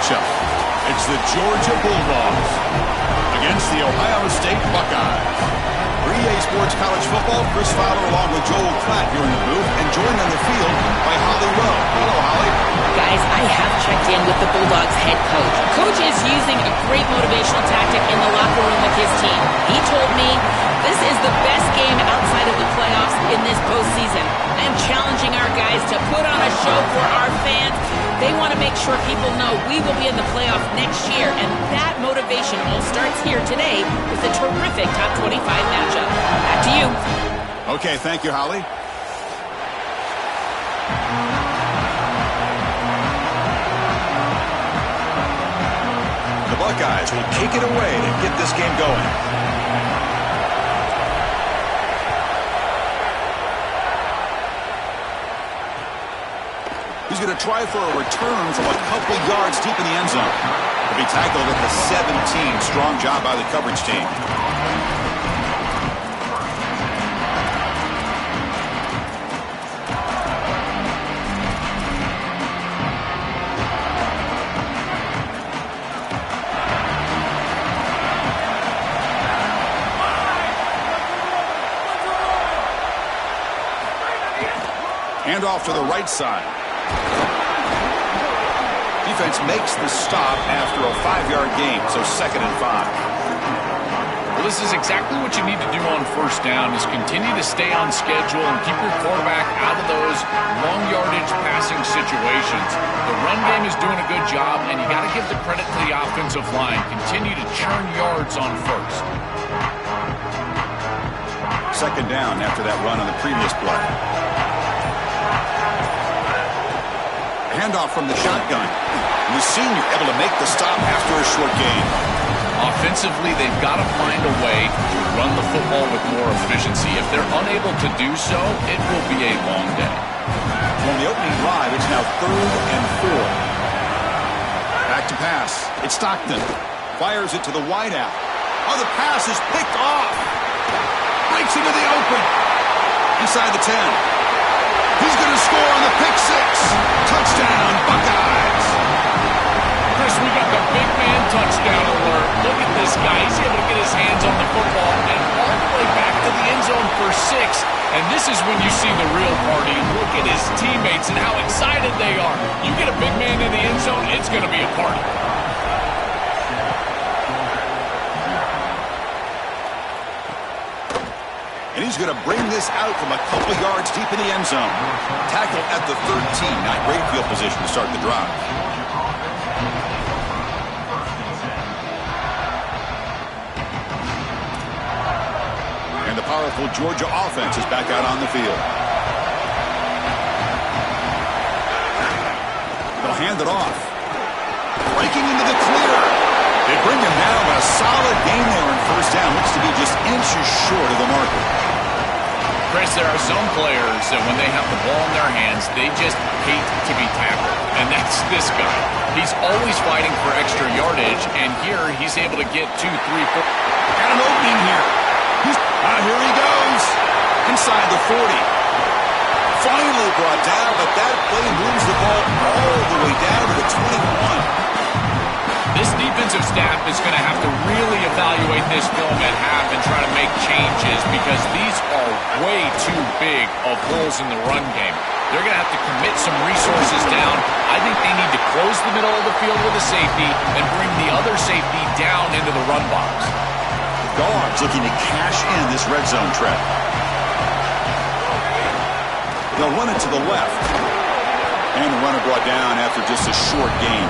matchup. It's the Georgia Bulldogs against the Ohio State Buckeyes. For EA Sports College Football, Chris Fowler along with Joel Klatt here in the booth, and joined on the field by Holly Rowe. Hello, Holly. Guys, I have checked in with the Bulldogs head coach. Coach is using a great motivational tactic in the locker room with his team. He told me this is the best game outside of the playoffs in this postseason. I am challenging our guys to put on a show for our fans. They want to make sure people know we will be in the playoffs next year, and that motivation all starts here today with a terrific top 25 matchup. Back to you. Okay, thank you, Holly. The Buckeyes will kick it away to get this game going. He's going to try for a return from a couple yards deep in the end zone. He'll be tackled at the 17. Strong job by the coverage team. Hand off to the right side. Defense makes the stop after a 5-yard gain, so 2nd and 5. Well, this is exactly what you need to do on first down, is continue to stay on schedule and keep your quarterback out of those long yardage passing situations. The run game is doing a good job, and you got to give the credit to the offensive line. Continue to churn yards on first. 2nd down after that run on the previous play. Handoff from the shotgun. The senior able to make the stop after a short gain. Offensively, they've got to find a way to run the football with more efficiency. If they're unable to do so, it will be a long day. On the opening drive, it's now 3rd and 4. Back to pass. It's Stockton. Fires it to the wideout. Oh, the pass is picked off. Breaks into the open. Inside the 10. He's going to score on the pick 6. Touchdown, Buckeyes. Chris, we got the big man touchdown alert. Look at this guy. He's able to get his hands on the football and all the way back to the end zone for 6. And this is when you see the real party. Look at his teammates and how excited they are. You get a big man in the end zone, it's going to be a party. And he's going to bring this out from a couple yards deep in the end zone. Tackle at the 13. Not great field position to start the drive. And the powerful Georgia offense is back out on the field. They'll hand it off. Breaking into the clear. They bring him down, but a solid gain there in first down. Looks to be just inches short of the marker. Chris, there are some players that when they have the ball in their hands, they just hate to be tackled. And that's this guy. He's always fighting for extra yardage, and here he's able to get 2, 3, 4. Got an opening here. Here he goes. Inside the 40. Finally brought down, but that play moves the ball all the way down to the 21. This defensive staff is going to have to really evaluate this film at half and try to make changes because these are way too big of holes in the run game. They're going to have to commit some resources down. I think they need to close the middle of the field with a safety and bring the other safety down into the run box. Dogs looking to cash in this red zone trap. They'll run it to the left. And the runner brought down after just a short gain.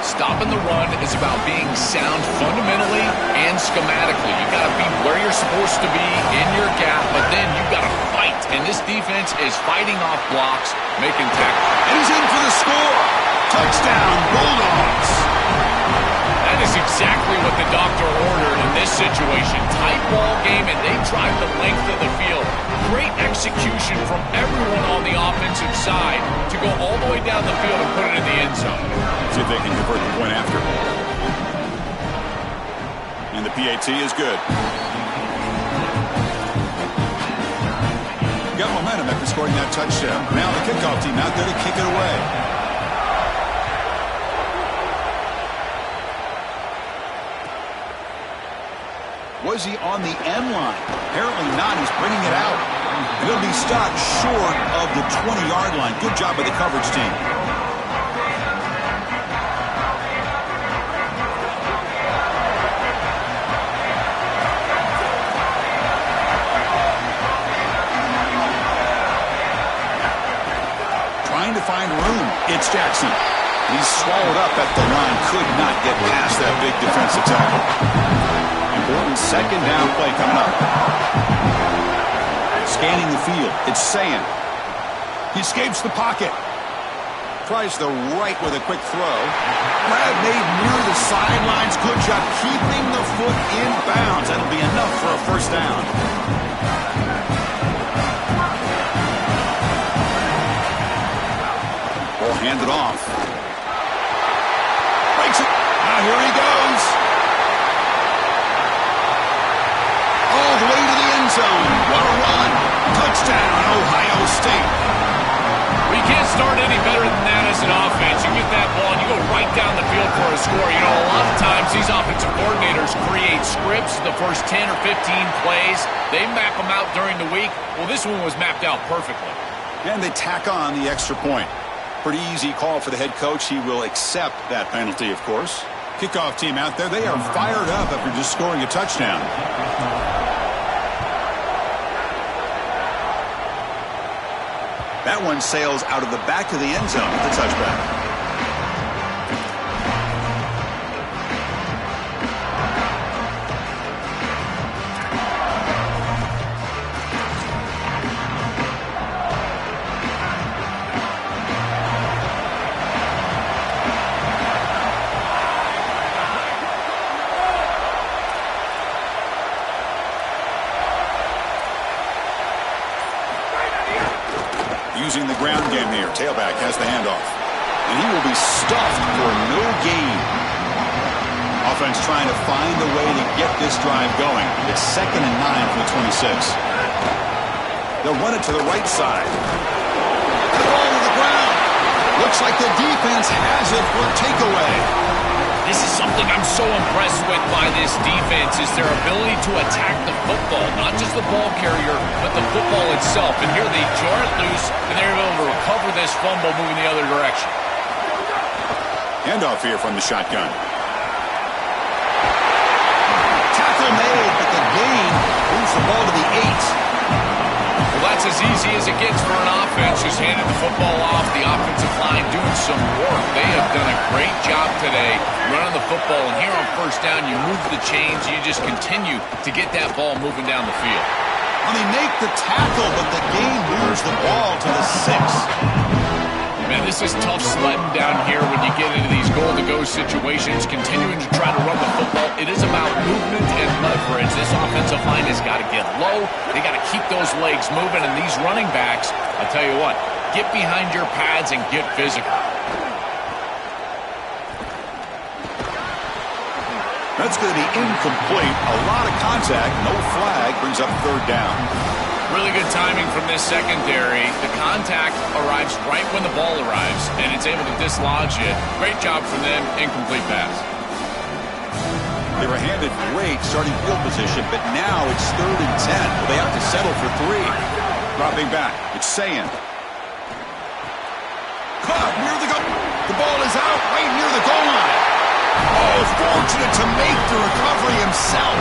Stopping the run is about being sound fundamentally and schematically. You got to be where you're supposed to be in your gap, but then you got to fight. And this defense is fighting off blocks, making tackles. And he's in for the score. Touchdown, Bulldogs. That is exactly what the doctor ordered in this situation. Tight ball game, and they drive the length of the field. Great execution from everyone on the offensive side to go all the way down the field and put it in the end zone. See if they can convert the point after. And the PAT is good. Got momentum after scoring that touchdown. Now the kickoff team out there to kick it away. Was he on the end line? Apparently not. He's bringing it out. And he'll be stopped short of the 20-yard line. Good job by the coverage team. Trying to find room. It's Jackson. He's swallowed up at the line. Could not get past that big defensive tackle. Important second down play coming up. Scanning the field. It's Sayan. He escapes the pocket. Tries the right with a quick throw. Grab made near the sidelines. Good job keeping the foot in bounds. That'll be enough for a first down. Ball handed off. Breaks it. Now here he goes. All the way to the end zone. What a run. Touchdown, Ohio State. We can't start any better than that as an offense. You get that ball and you go right down the field for a score. You know, a lot of times these offensive coordinators create scripts the first 10 or 15 plays. They map them out during the week. Well, this one was mapped out perfectly. And they tack on the extra point. Pretty easy call for the head coach. He will accept that penalty, of course. Kickoff team out there, they are fired up after just scoring a touchdown. That one sails out of the back of the end zone with the touchback. Using the ground game here. Tailback has the handoff. And he will be stuffed for no gain. Offense trying to find a way to get this drive going. It's 2nd and 9 from the 26. They'll run it to the right side. The ball to the ground. Looks like the defense has it for a takeaway. This is something I'm so impressed with by this defense is their ability to attack the football, not just the ball carrier, but the football itself. And here they jar it loose, and they're able to recover this fumble moving the other direction. Handoff here from the shotgun. Tackle made, but the gain moves the ball to the 8. Well, that's as easy as it gets for an offense who's handed the football off. The offensive line doing some work. They have done a great job today running the football. And here on first down, you move the chains. You just continue to get that ball moving down the field. Well, they make the tackle, but the gain moves the ball to the 6. Man, this is tough sledding down here when you get into these goal-to-go situations, continuing to try to run the football. It is about movement and leverage. This offensive line has got to get low. They got to keep those legs moving, and these running backs, I'll tell you what, get behind your pads and get physical. That's going to be incomplete. A lot of contact, no flag, brings up 3rd down. Really good timing from this secondary. The contact arrives right when the ball arrives, and it's able to dislodge it. Great job from them. Incomplete pass. They were handed great starting field position, but now it's 3rd and 10. Well, they have to settle for 3. Dropping back. It's Sayan. Caught near the goal. The ball is out right near the goal line. Oh, fortunate to make the recovery himself.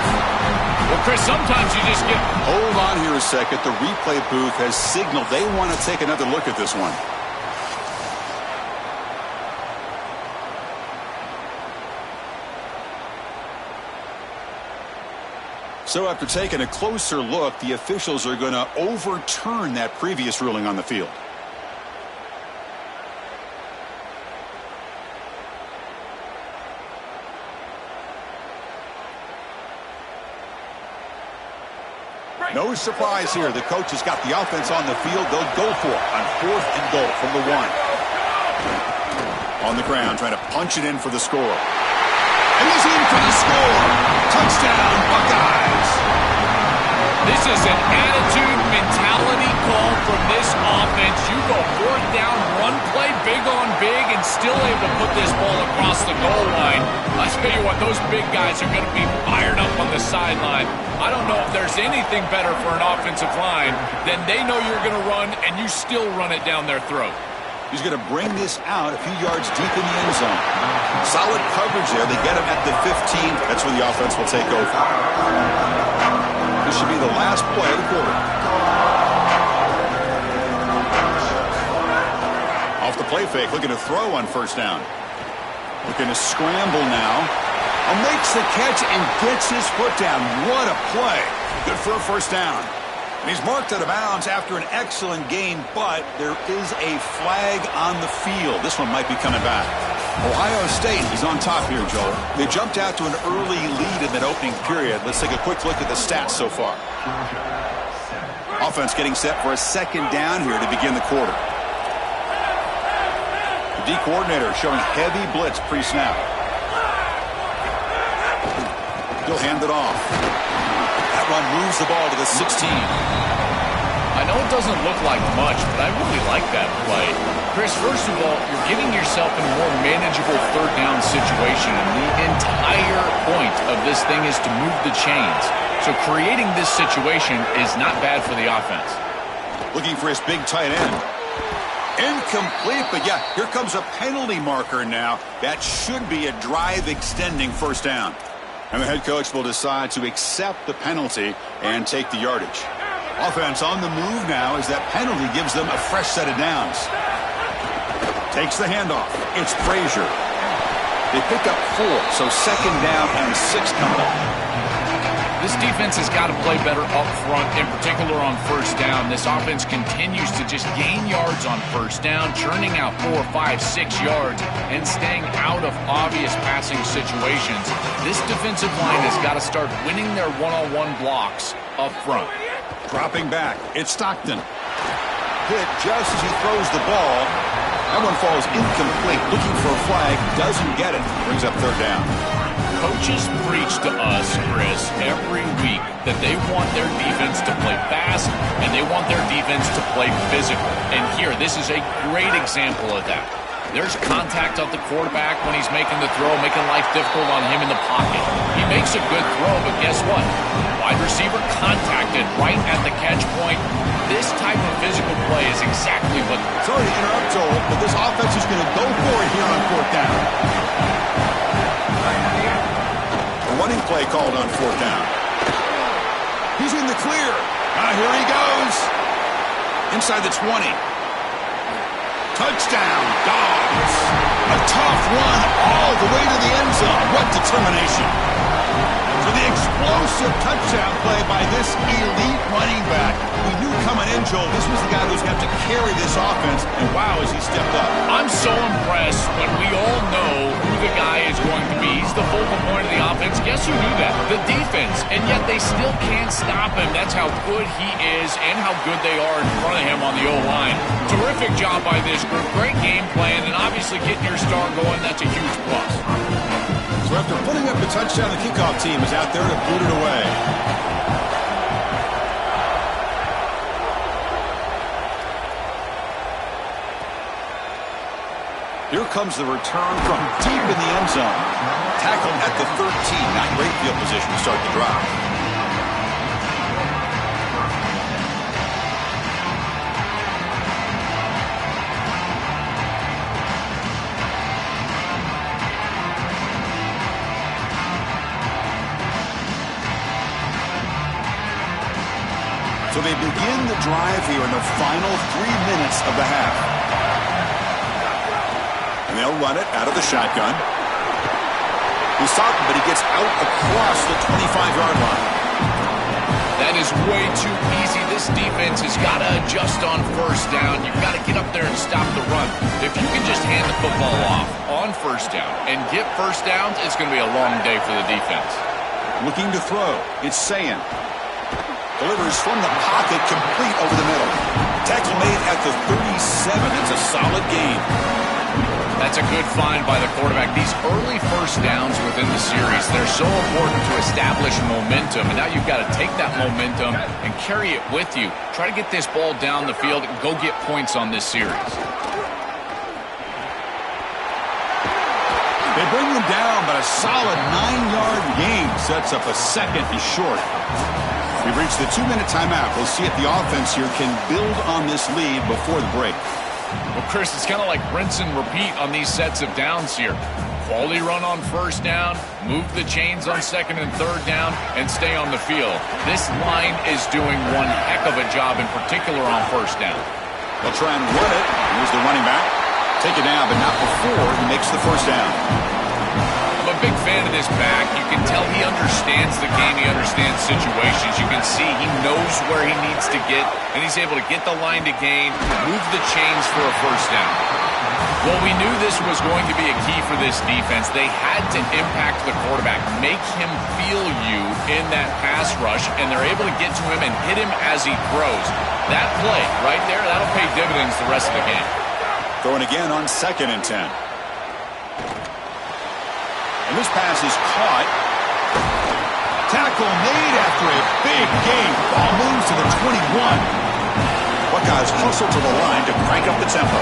Well, Chris, sometimes you just get... Hold on here a second. The replay booth has signaled they want to take another look at this one. So after taking a closer look, the officials are going to overturn that previous ruling on the field. No surprise here. The coach has got the offense on the field. They'll go for it on 4th and goal from the 1. On the ground, trying to punch it in for the score. And he's in for the score. Touchdown, Buckeyes. This is an attitude mentality call from this offense. You go fourth down, run play, big on big, and still able to put this ball across the goal line. I tell you what, those big guys are going to be fired up on the sideline. I don't know if there's anything better for an offensive line than they know you're going to run, and you still run it down their throat. He's going to bring this out a few yards deep in the end zone. Solid coverage there. They get him at the 15. That's where the offense will take over. This should be the last play of the quarter. Off the play fake, looking to throw on first down. Looking to scramble now. Makes the catch and gets his foot down. What a play. Good for a first down. And he's marked out of bounds after an excellent game, but there is a flag on the field. This one might be coming back. Ohio State is on top here, Joel. They jumped out to an early lead in that opening period. Let's take a quick look at the stats so far. Offense getting set for a second down here to begin the quarter. The D coordinator showing heavy blitz pre-snap. He'll hand it off. That run moves the ball to the 16. I know it doesn't look like much, but I really like that play. Chris, first of all, you're getting yourself in a more manageable third down situation, and the entire point of this thing is to move the chains. So creating this situation is not bad for the offense. Looking for his big tight end. Incomplete, but yeah, here comes a penalty marker now. That should be a drive-extending first down. And the head coach will decide to accept the penalty and take the yardage. Offense on the move now as that penalty gives them a fresh set of downs. Takes the handoff. It's Frazier. They pick up 4, so second down and 6 coming up. This defense has got to play better up front, in particular on first down. This offense continues to just gain yards on first down, churning out 4, 5, 6 yards, and staying out of obvious passing situations. This defensive line has got to start winning their one-on-one blocks up front. Dropping back, it's Stockton. Hit just as he throws the ball. That one falls incomplete. Looking for a flag, doesn't get it. Brings up third down. Coaches preach to us, Chris, every week that they want their defense to play fast and they want their defense to play physical. And here, this is a great example of that. There's contact on the quarterback when he's making the throw, making life difficult on him in the pocket. He makes a good throw, but guess what? Wide receiver contacted right at the catch point. This type of physical play is exactly what... Sorry to interrupt, Joel, but this offense is going to go for it here on fourth down. A running play called on fourth down. He's in the clear. Here he goes. Inside the 20. Touchdown, Dogs. A tough run all the way to the end zone. What determination. For the explosive touchdown play by this elite running back. We knew coming in, Joel, this was the guy who's going to have to carry this offense, and wow, has he stepped up. I'm so impressed when we all know who the guy is going to be. He's the focal point of the offense. Guess who knew that? The defense, and yet they still can't stop him. That's how good he is and how good they are in front of him on the O-line. Terrific job by this group. Great game plan, and obviously getting your star going, that's a huge plus. So after putting up the touchdown, the kickoff team is out there to boot it away. Here comes the return from deep in the end zone. Tackled at the 13. Not great field position to start the drive. So they begin the drive here in the final 3 minutes of the half. And they'll run it out of the shotgun. He's stopped, but he gets out across the 25-yard line. That is way too easy. This defense has got to adjust on first down. You've got to get up there and stop the run. If you can just hand the football off on first down and get first downs, it's going to be a long day for the defense. Looking to throw. It's Sayin. Delivers from the pocket, complete over the middle. Tackle made at the 37. It's a solid game. That That's a good find by the quarterback. These early first downs within the series, they're so important to establish momentum. And now you've got to take that momentum and carry it with you. Try to get this ball down the field and go get points on this series. They bring them down, but a solid 9-yard gain sets up a second and short. We've reached the 2-minute timeout. We'll see if the offense here can build on this lead before the break. Well, Chris, it's kind of like rinse and repeat on these sets of downs here. Quality run on first down, move the chains on second and third down, and stay on the field. This line is doing one heck of a job, in particular on first down. They'll try and run it. Here's the running back. Take it down, but not before he makes the first down. I'm a big fan of this back. You can tell he understands the game. He understands situations. You can see he knows where he needs to get, and he's able to get the line to gain, move the chains for a first down. Well, we knew this was going to be a key for this defense. They had to impact the quarterback, make him feel you in that pass rush, and they're able to get to him and hit him as he throws. That play right there, that'll pay dividends the rest of the game. Throwing again on 2nd and 10. And this pass is caught. Tackle made after a big gain. Ball moves to the 21. Buckeyes hustle to the line to crank up the tempo.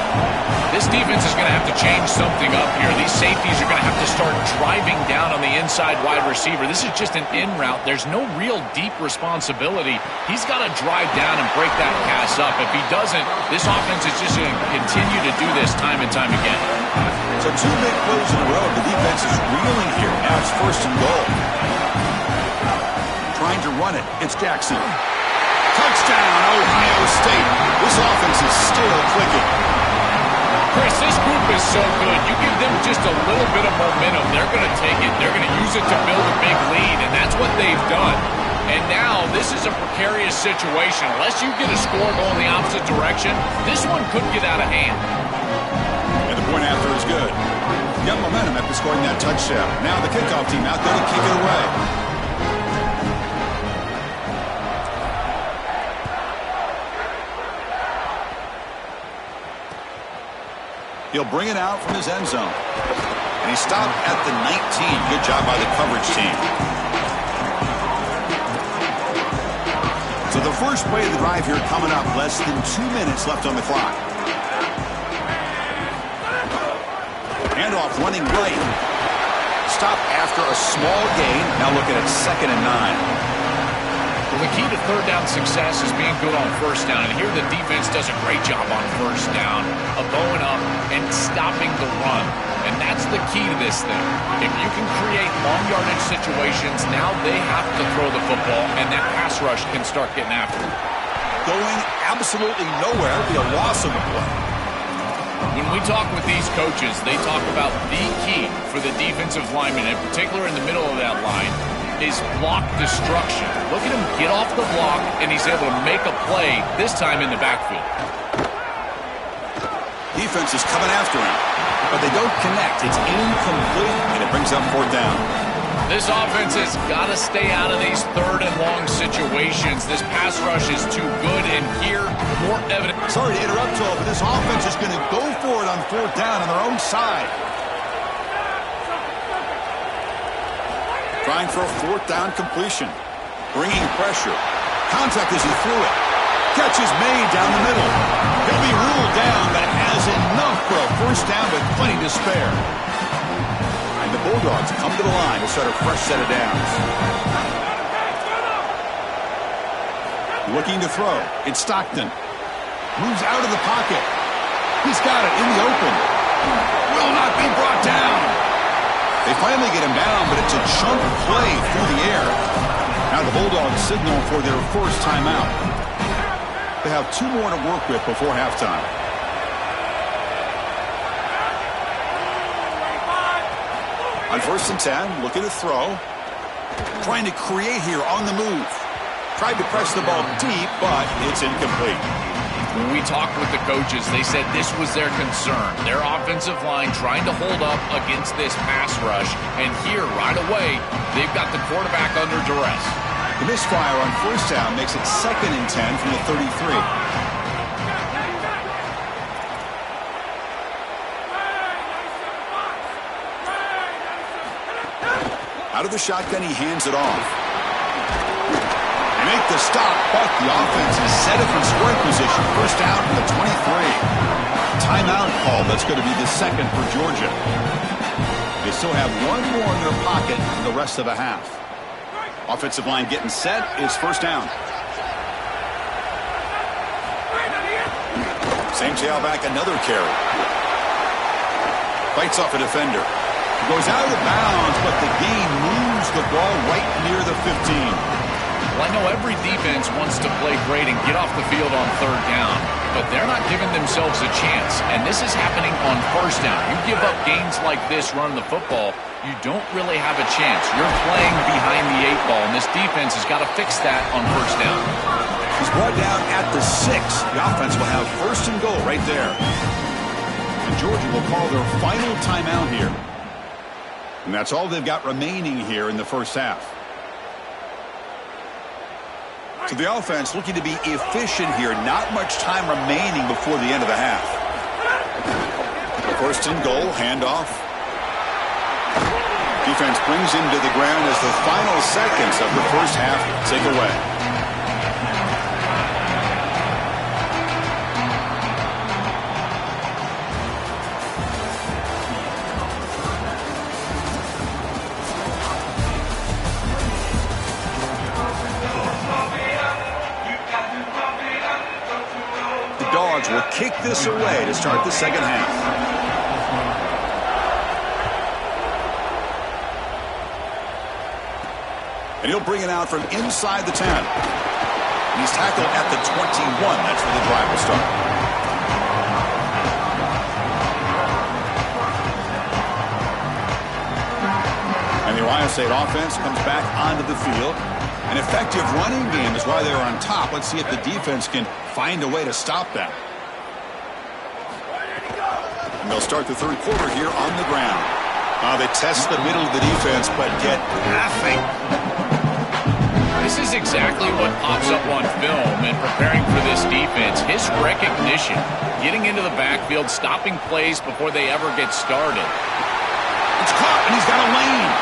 This defense is going to have to change something up here. These safeties are going to have to start driving down on the inside wide receiver. This is just an in route. There's no real deep responsibility. He's got to drive down and break that pass up. If he doesn't, this offense is just going to continue to do this time and time again. So 2 big plays in a row. The defense is reeling here. Now it's 1st and goal. Trying to run it. It's Jackson. Touchdown, Ohio State. This offense is still clicking. Chris, this group is so good. You give them just a little bit of momentum, they're going to take it. They're going to use it to build a big lead, and that's what they've done. And now this is a precarious situation. Unless you get a score going the opposite direction, this one could get out of hand. And the point after is good. Got momentum after scoring that touchdown. Now the kickoff team out there to kick it away. He'll bring it out from his end zone. And he stopped at the 19. Good job by the coverage team. So the first play of the drive here coming up. Less than 2 minutes left on the clock. Handoff running right. Stop after a small gain. Now looking at 2nd and 9. Well, the key to third down success is being good on first down. And here the defense does a great job on first down of going up and stopping the run. And that's the key to this thing. If you can create long yardage situations, now they have to throw the football, and that pass rush can start getting after it. Going absolutely nowhere. It'll be a loss of the play. When we talk with these coaches, they talk about the key for the defensive lineman, in particular in the middle of that line, is block destruction. Look at him get off the block, and he's able to make a play, this time in the backfield. Defense is coming after him, but they don't connect. It's incomplete, and it brings up 4th down. This offense has got to stay out of these third and long situations. This pass rush is too good, and here, more evidence. Sorry to interrupt, Joel, but this offense is going to go for it on 4th down on their own side. Trying for a 4th down completion. Bringing pressure. Contact as he threw it. Catch is made down the middle. He'll be ruled down, but has enough for a 1st down with plenty to spare. And the Bulldogs come to the line to start a fresh set of downs. Looking to throw. It's Stockton. Moves out of the pocket. He's got it in the open. Will not be brought down. They finally get him down, but it's a chunk play through the air. Now the Bulldogs signal for their first timeout. They have 2 more to work with before halftime. On 1st and 10, looking to throw. Trying to create here on the move. Tried to press the ball deep, but it's incomplete. When we talked with the coaches, they said this was their concern. Their offensive line trying to hold up against this pass rush. And here, right away, they've got the quarterback under duress. The misfire on 1st down makes it 2nd and 10 from the 33. Out of the shotgun, he hands it off. They make the stop, but the offense is set up in scoring position. First down from the 23. Timeout call. That's going to be the second for Georgia. They still have one more in their pocket for the rest of the half. Offensive line getting set. It's first down. Same tailback, another carry. Fights off a defender. Goes out of bounds, but the gain moves the ball right near the 15. Well, I know every defense wants to play great and get off the field on third down, but they're not giving themselves a chance, and this is happening on first down. You give up gains like this running the football, you don't really have a chance. You're playing behind the 8 ball, and this defense has got to fix that on first down. He's brought down at the 6. The offense will have first and goal right there. And Georgia will call their final timeout here. And that's all they've got remaining here in the first half. So the offense looking to be efficient here. Not much time remaining before the end of the half. First and goal, handoff. Defense brings him to the ground as the final seconds of the first half take away. Will kick this away to start the second half. And he'll bring it out from inside the 10. And he's tackled at the 21. That's where the drive will start. And the Ohio State offense comes back onto the field. An effective running game is why they're on top. Let's see if the defense can find a way to stop that. And they'll start the third quarter here on the ground. They test the middle of the defense, but get nothing. This is exactly what pops up on film and preparing for this defense. His recognition, getting into the backfield, stopping plays before they ever get started. It's caught, and he's got a lane.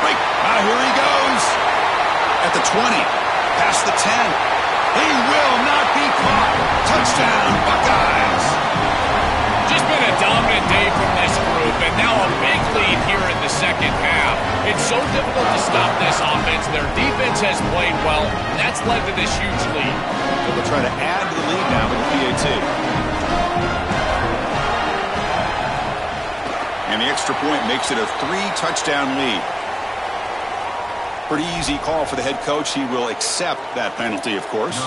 Break. Here he goes. At the 20. Past the 10. He will not be caught. Touchdown, Buckeyes. Just been a dominant day from this group, and now a big lead here in the second half. It's so difficult to stop this offense. Their defense has played well, and that's led to this huge lead. They'll try to add to the lead now with the PAT. And the extra point makes it a 3-touchdown lead. Pretty easy call for the head coach. He will accept that penalty, of course.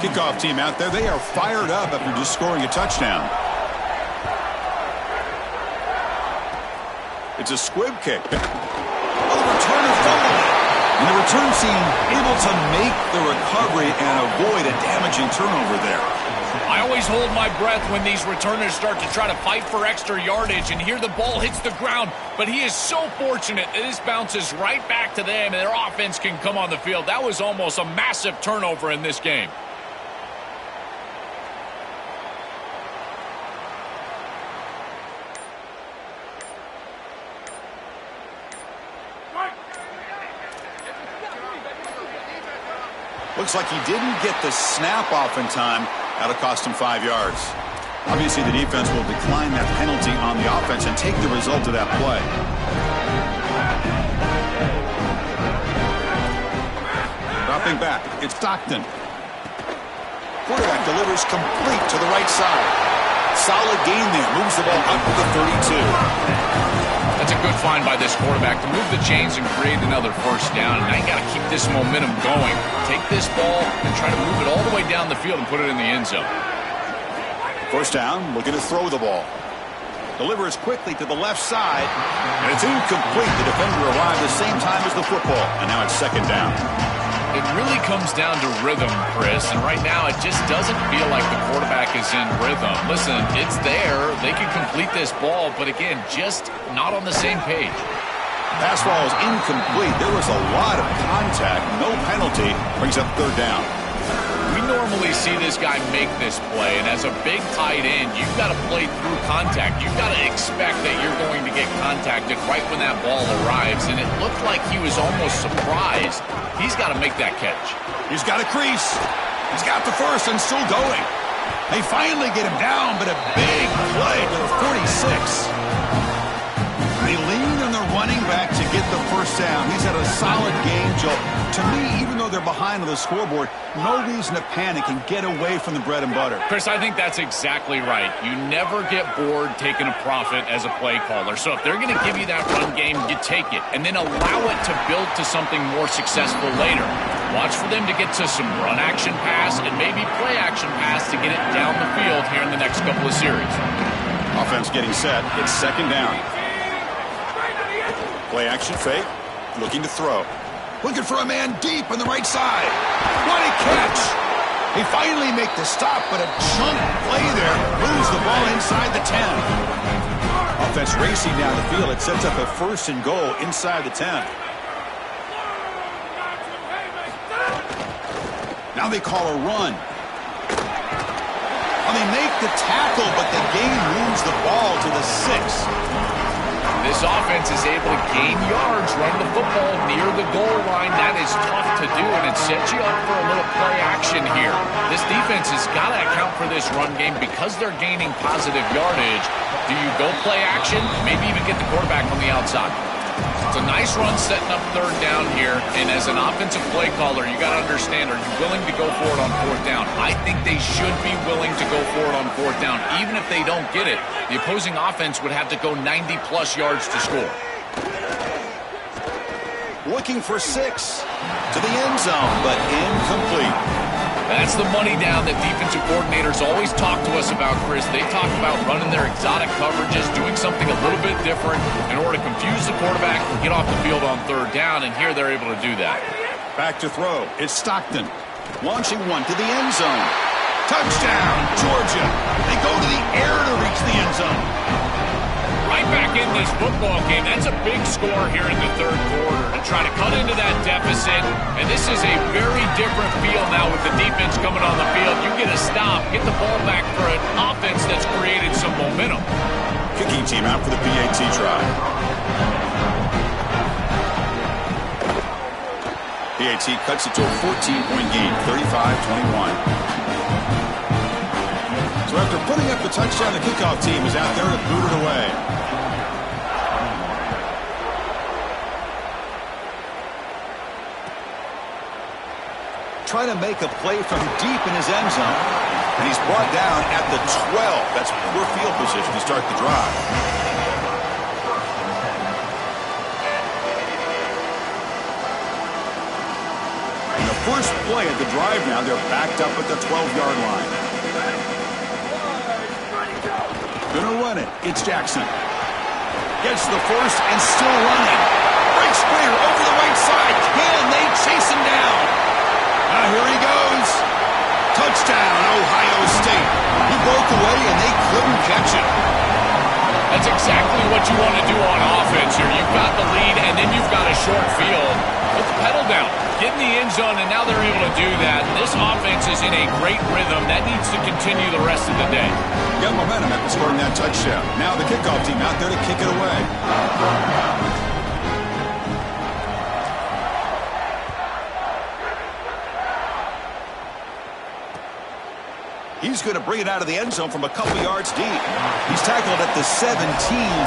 Kickoff team out there. They are fired up after just scoring a touchdown. It's a squib kick. Oh, the returner fumbled. And the return team able to make the recovery and avoid a damaging turnover there. I always hold my breath when these returners start to try to fight for extra yardage, and here the ball hits the ground. But he is so fortunate that this bounces right back to them, and their offense can come on the field. That was almost a massive turnover in this game. Looks like he didn't get the snap off in time. That'll cost him 5 yards. Obviously, the defense will decline that penalty on the offense and take the result of that play. Dropping back, it's Stockton. Quarterback delivers complete to the right side. Solid gain there. Moves the ball up to the 32. That's a good find by this quarterback to move the chains and create another first down. And now you got to keep this momentum going. Take this ball and try to move it all the way down the field and put it in the end zone. First down, looking to throw the ball. Delivers quickly to the left side. And it's incomplete. The defender arrived the same time as the football. And now it's second down. It really comes down to rhythm, Chris, and right now it just doesn't feel like the quarterback is in rhythm. Listen, it's there. They can complete this ball, but again, just not on the same page. Pass ball is incomplete. There was a lot of contact. No penalty. Brings up third down. We normally see this guy make this play, and as a big tight end, you've got to play through contact. You've got to expect that you're going to get contacted right when that ball arrives, and it looked like he was almost surprised. He's got to make that catch. He's got a crease. He's got the first and still going. They finally get him down, but a big play to the 46. They lean on their running back to get the first down. He's had a solid game, Joe. To me, even though they're behind on the scoreboard, no reason to panic and get away from the bread and butter. Chris, I think that's exactly right. You never get bored taking a profit as a play caller. So if they're going to give you that run game, you take it, and then allow it to build to something more successful later. Watch for them to get to some run action pass and maybe play action pass to get it down the field here in the next couple of series. Offense getting set. It's second down. Play action fake. Looking to throw. Looking for a man deep on the right side. What a catch! They finally make the stop, but a chunk play there. Moves the ball inside the 10. Offense racing down the field. It sets up a first and goal inside the 10. Now they call a run. Well, they make the tackle, but the game moves the ball to the 6. This offense is able to gain yards, run the football near the goal line. That is tough to do, and it sets you up for a little play action here. This defense has got to account for this run game because they're gaining positive yardage. Do you go play action? Maybe even get the quarterback on the outside. It's a nice run setting up third down here, and as an offensive play caller, you got to understand, are you willing to go for it on fourth down? I think they should be willing to go for it on fourth down. Even if they don't get it, the opposing offense would have to go 90-plus yards to score. Looking for 6 to the end zone, but incomplete. That's the money down that defensive coordinators always talk to us about, Chris. They talk about running their exotic coverages, doing something a little bit different in order to confuse the quarterback and get off the field on third down, and here they're able to do that. Back to throw. It's Stockton. Launching one to the end zone. Touchdown, Georgia. They go to the air to reach the end zone. Right back in this football game. That's a big score here in the third quarter to try to cut into that deficit. And this is a very different feel now with the defense coming on the field. You get a stop, get the ball back for an offense that's created some momentum. Kicking team out for the PAT try. PAT cuts it to a 14-point game, 35-21. So after putting up the touchdown, the kickoff team is out there to boot it away. Trying to make a play from deep in his end zone. And he's brought down at the 12. That's poor field position to start the drive. And the first play of the drive now, they're backed up at the 12-yard line. Gonna run it. It's Jackson. Gets the first and still running. Breaks clear over the right side. Can they chase him down? Now here he goes. Touchdown, Ohio State. He broke away and they couldn't catch him. That's exactly what you want to do on offense here. You've got the lead and then you've got a short field. Put the pedal down. Get in the end zone, and now they're able to do that. This offense is in a great rhythm. That needs to continue the rest of the day. Got momentum after scoring that touchdown. Now the kickoff team out there to kick it away. He's going to bring it out of the end zone from a couple yards deep. He's tackled at the 17,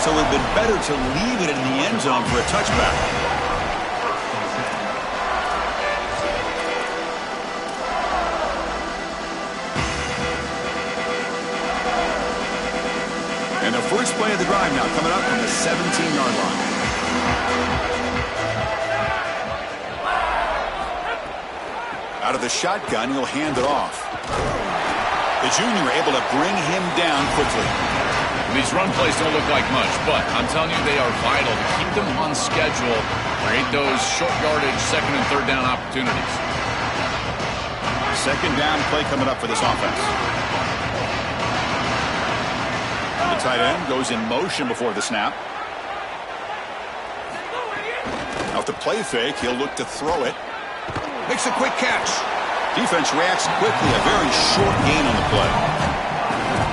so it would have been better to leave it in the end zone for a touchback. And the first play of the drive now coming up from the 17-yard line. Out of the shotgun, he'll hand it off. The junior able to bring him down quickly. These run plays don't look like much, but I'm telling you they are vital to keep them on schedule, create those short yardage second and third down opportunities. Second down play coming up for this offense. The tight end goes in motion before the snap. Now with the play fake, he'll look to throw it. Makes a quick catch. Defense reacts quickly. A very short gain on the play.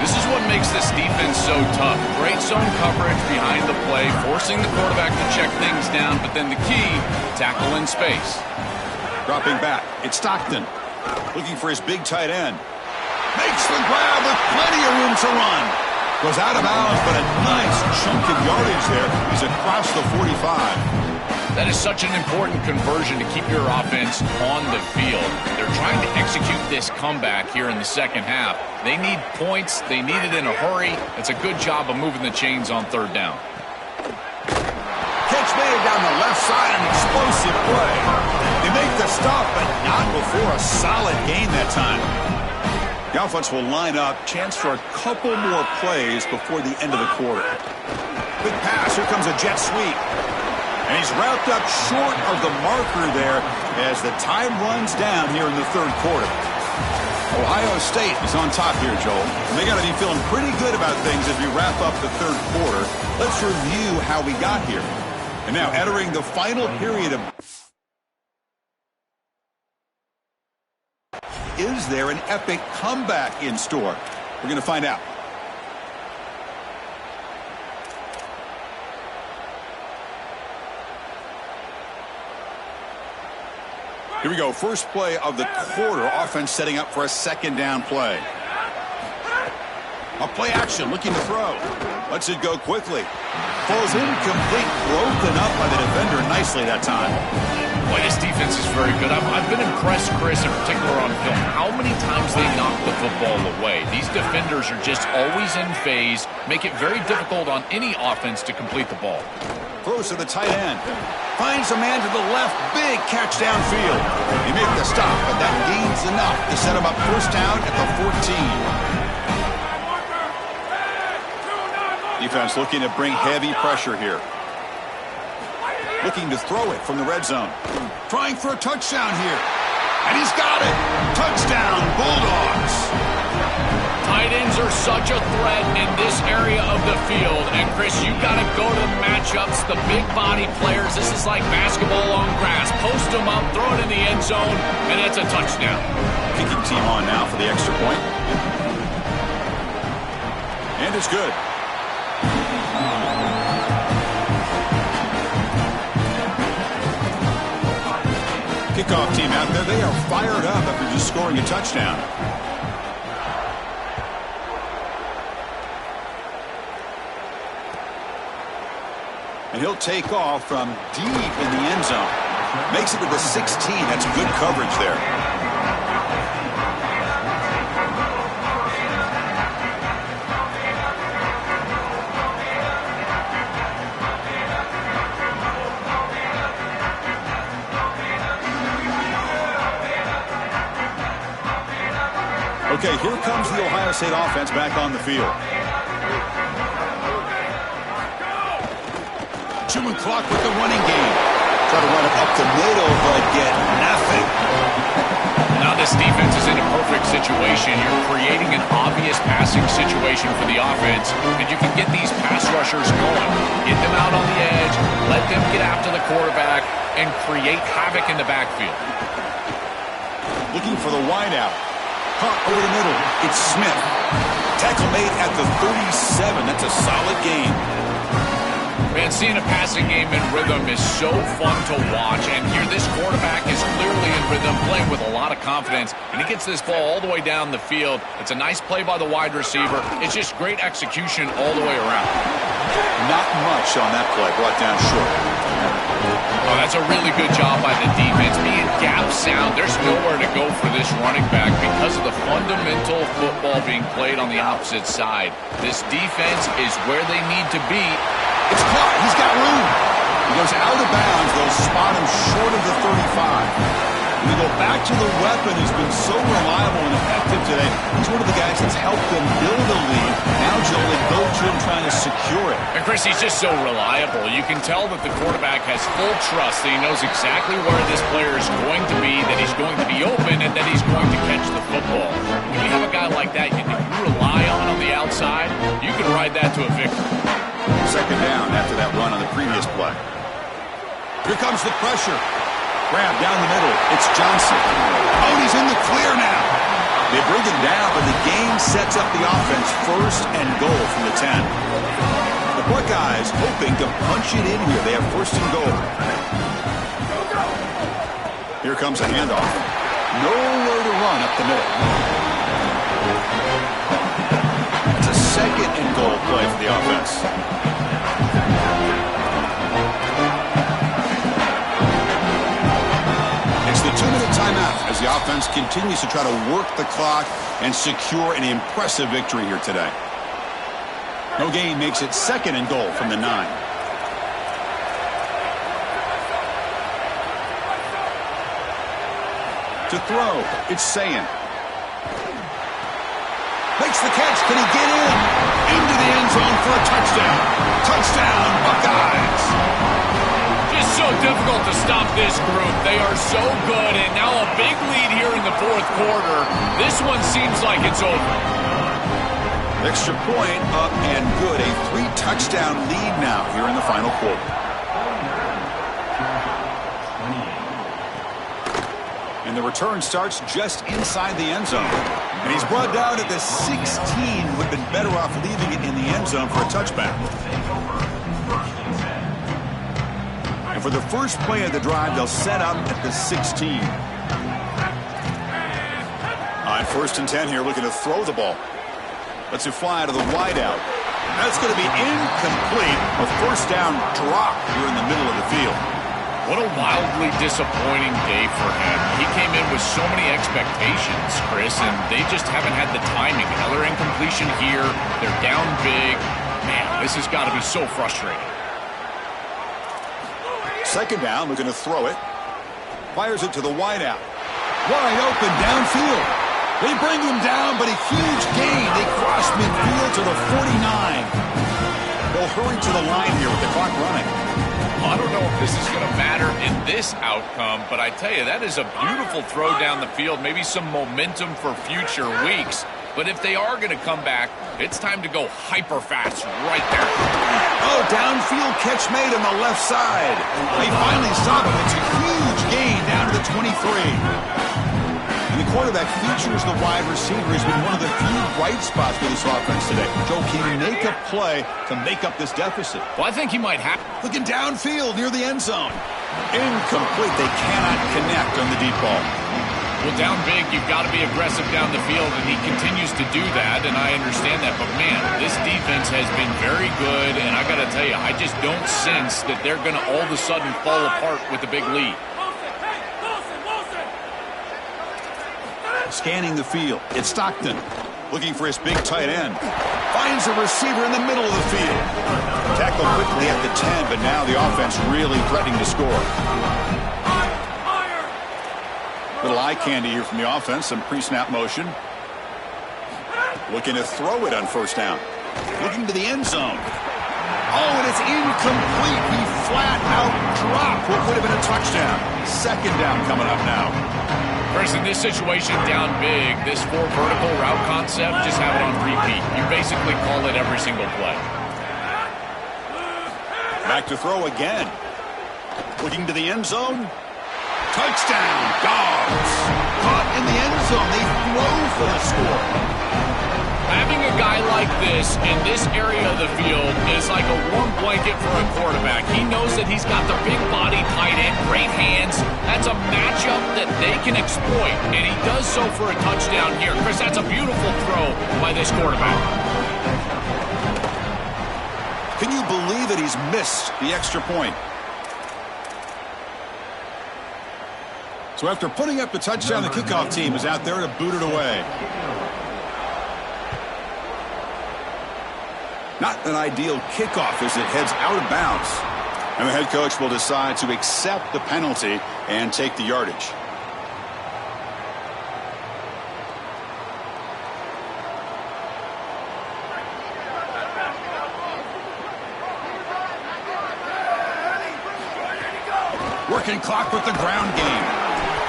This is what makes this defense so tough. Great zone coverage behind the play, forcing the quarterback to check things down, but then the key, tackle in space. Dropping back, it's Stockton. Looking for his big tight end. Makes the grab with plenty of room to run. Goes out of bounds, but a nice chunk of yardage there. He's across the 45. That is such an important conversion to keep your offense on the field. They're trying to execute this comeback here in the second half. They need points. They need it in a hurry. It's a good job of moving the chains on third down. Catch made down the left side, an explosive play. They make the stop, but not before a solid gain that time. The offense will line up. Chance for a couple more plays before the end of the quarter. Big pass. Here comes a jet sweep. And he's wrapped up short of the marker there as the time runs down here in the third quarter. Ohio State is on top here, Joel. And they got to be feeling pretty good about things as we wrap up the third quarter. Let's review how we got here. And now entering the final period of... Is there an epic comeback in store? We're going to find out. Here we go. First play of the quarter. Offense setting up for a second down play. A play action looking to throw. Lets it go quickly. Falls incomplete. Broken up by the defender nicely that time. Boy, this defense is very good. I've been impressed, Chris, in particular on film, how many times they knock the football away. These defenders are just always in phase, make it very difficult on any offense to complete the ball. Throws to the tight end. Finds a man to the left. Big catch downfield. They make the stop, but that gains enough to set him up first down at the 14. Defense looking to bring heavy pressure here. Looking to throw it from the red zone. Trying for a touchdown here. And he's got it. Touchdown, Bulldogs. Tight ends are such a threat in this area of the field. And, Chris, you've got to go to the matchups, the big body players. This is like basketball on grass. Post them up, throw it in the end zone, and it's a touchdown. Kicking team on now for the extra point. And it's good. Kickoff team out there. They are fired up after just scoring a touchdown. And he'll take off from deep in the end zone. Makes it to the 16. That's good coverage there. Okay, here comes the Ohio State offense back on the field. Chewing clock with the running game. Try to run it up the middle, but get nothing. Now this defense is in a perfect situation. You're creating an obvious passing situation for the offense, and you can get these pass rushers going. Get them out on the edge, let them get after the quarterback, and create havoc in the backfield. Looking for the wideout. Caught over the middle. It's Smith. Tackle made at the 37. That's a solid gain. Man, seeing a passing game in rhythm is so fun to watch, and here this quarterback is clearly in rhythm, playing with a lot of confidence, and he gets this ball all the way down the field. It's a nice play by the wide receiver. It's just great execution all the way around. Not much on that play, brought down short. Oh, that's a really good job by the defense. Being gap sound, there's nowhere to go for this running back because of the fundamental football being played on the opposite side. This defense is where they need to be. It's caught. He's got room. He goes out of bounds. They'll spot him short of the 35. We go back to the weapon who's been so reliable and effective today. He's one of the guys that's helped them build a lead. Now, Joel, they go to him trying to secure it. And, Chris, he's just so reliable. You can tell that the quarterback has full trust that he knows exactly where this player is going to be, that he's going to be open, and that he's going to catch the football. When you have a guy like that you rely on the outside, you can ride that to a victory. Second down after that run on the previous play. Here comes the pressure. Grab down the middle. It's Johnson. Oh, he's in the clear now. They bring him down, but the game sets up the offense first and goal from the 10. The Buckeyes hoping to punch it in here. They have first and goal. Here comes a handoff. Nowhere to run up the middle. It's a second and goal play for the offense. It's the 2-minute timeout as the offense continues to try to work the clock and secure an impressive victory here today. No gain makes it second and goal from the 9. To throw, it's Sayin. Makes the catch. Can he get in? Into the end zone for a touchdown. Touchdown, Buckeyes. Just so difficult to stop this group. They are so good, and now a big lead here in the fourth quarter. This one seems like it's over. Extra point up and good. A 3-touchdown lead now here in the final quarter. And the return starts just inside the end zone. And he's brought down at the 16. Would have been better off leaving it in the end zone for a touchback. And for the first play of the drive, they'll set up at the 16. On first and 10 here, looking to throw the ball. Lets it fly to the wideout. That's going to be incomplete. A first down drop here in the middle of the field. What a wildly disappointing day for him. He came in with so many expectations, Chris, and they just haven't had the timing. Another incompletion here. They're down big. Man, this has got to be so frustrating. Second down, looking to throw it. Fires it to the wideout. Wide open downfield. They bring him down, but a huge gain. They cross midfield to the 49. They'll hurry to the line here with the clock running. I don't know if this is going to matter in this outcome, but I tell you, that is a beautiful throw down the field, maybe some momentum for future weeks. But if they are going to come back, it's time to go hyper fast right there. Oh, downfield catch made on the left side. They finally stop him. It's a huge gain down to the 23. And the quarterback features the wide receiver. He's been one of the few bright spots for this offense today. Joe, can he make a play to make up this deficit? Well, I think he might have. Looking downfield near the end zone. Incomplete. They cannot connect on the deep ball. Well, down big, you've got to be aggressive down the field, and he continues to do that, and I understand that. But, man, this defense has been very good, and I got to tell you, I just don't sense that they're going to all of a sudden fall apart with a big lead. Scanning the field. It's Stockton. Looking for his big tight end. Finds a receiver in the middle of the field. Tackled quickly at the 10, but now the offense really threatening to score. Little eye candy here from the offense. Some pre-snap motion. Looking to throw it on first down. Looking to the end zone. Oh, and it's incomplete. He flat out dropped what would have been a touchdown. Second down coming up now. Chris, in this situation down big, this 4 vertical route concept, just have it on repeat. You basically call it every single play. Back to throw again. Looking to the end zone. Touchdown, Dogs. Caught in the end zone. They throw for the score. Having a guy like this in this area of the field is like a warm blanket for a quarterback. He knows that he's got the big body tight end, great hands. That's a matchup that they can exploit, and he does so for a touchdown here. Chris, that's a beautiful throw by this quarterback. Can you believe that he's missed the extra point? So after putting up the touchdown, the kickoff team is out there to boot it away. Not an ideal kickoff as it heads out of bounds. And the head coach will decide to accept the penalty and take the yardage. Working clock with the ground game.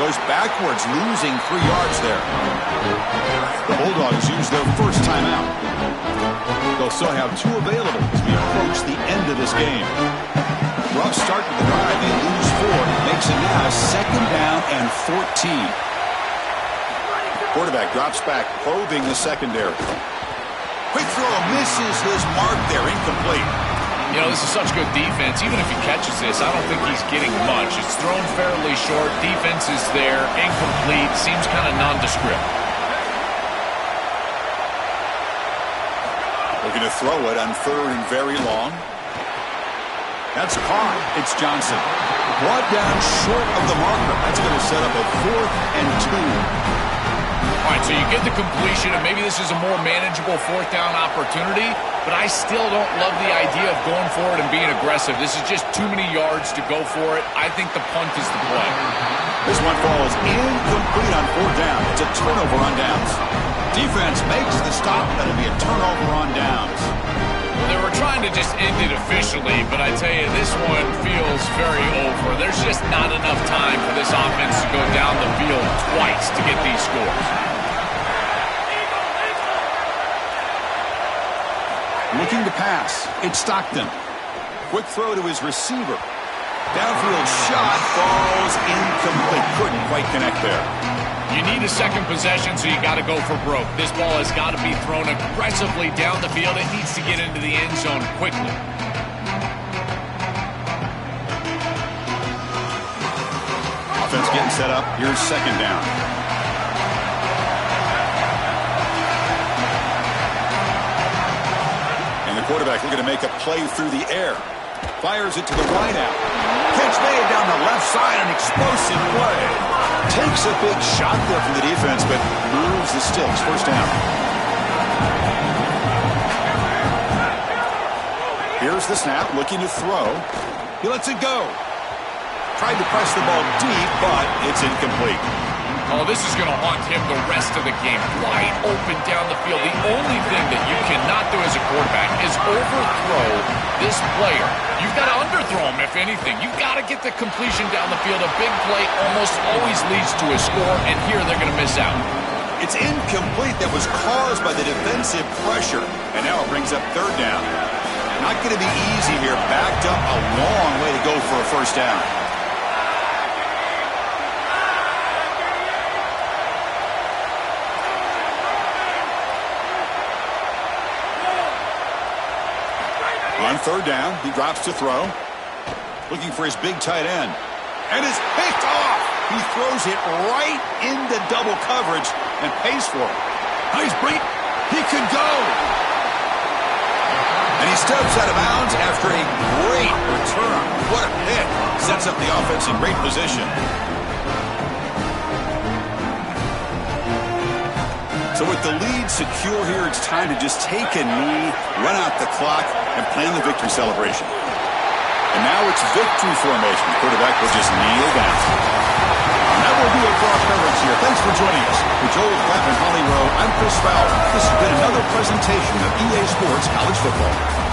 Goes backwards, losing 3 yards there. The Bulldogs use their first timeout. They'll still have 2 available as we approach the end of this game. Rough start to the drive. They lose 4. Makes it now 2nd down and 14. quarterback drops back, probing the secondary. Quick throw misses his mark there, incomplete. You know, this is such good defense. Even if he catches this, I don't think he's getting much. It's thrown fairly short. Defense is there. Incomplete. Seems kind of nondescript. Looking to throw it on 3rd and very long. That's caught. It's Johnson. Brought down short of the marker. That's going to set up a 4th and 2. All right, so you get the completion, and maybe this is a more manageable 4th down opportunity, but I still don't love the idea of going for it and being aggressive. This is just too many yards to go for it. I think the punt is the play. This one falls incomplete on 4th down. It's a turnover on downs. Defense makes the stop. That'll be a turnover on downs. Well, they were trying to just end it officially, but I tell you, this one feels very over. There's just not enough time for this offense to go down the field twice to get these scores. Looking to pass. It's Stockton. Quick throw to his receiver. Downfield shot falls incomplete. Couldn't quite connect there. You need a second possession, so you got to go for broke. This ball has got to be thrown aggressively down the field. It needs to get into the end zone quickly. Offense getting set up. Here's 2nd down. And the quarterback looking to make a play through the air. Fires it to the wideout. Catch made down the left side. An explosive play. Takes a big shot there from the defense, but moves the sticks. 1st down. Here's the snap, looking to throw. He lets it go. Tried to press the ball deep, but it's incomplete. Oh, this is going to haunt him the rest of the game. Wide open down the field. The only thing that you cannot do as a quarterback is overthrow this player. You've got to underthrow him, if anything. You've got to get the completion down the field. A big play almost always leads to a score, and here they're going to miss out. It's incomplete. That was caused by the defensive pressure, and now it brings up 3rd down. Not going to be easy here. Backed up a long way to go for a 1st down. On 3rd down, he drops to throw. Looking for his big tight end. And is picked off. He throws it right into double coverage and pays for it. Nice break. He could go. And he steps out of bounds after a great return. What a pick. Sets up the offense in great position. So with the lead secure here, it's time to just take a knee, run out the clock, and plan the victory celebration. And now it's victory formation. The quarterback will just kneel down. And that will do it for our coverage here. Thanks for joining us. For Joel Klatt and Holly Rowe, I'm Chris Fowler. This has been another presentation of EA Sports College Football.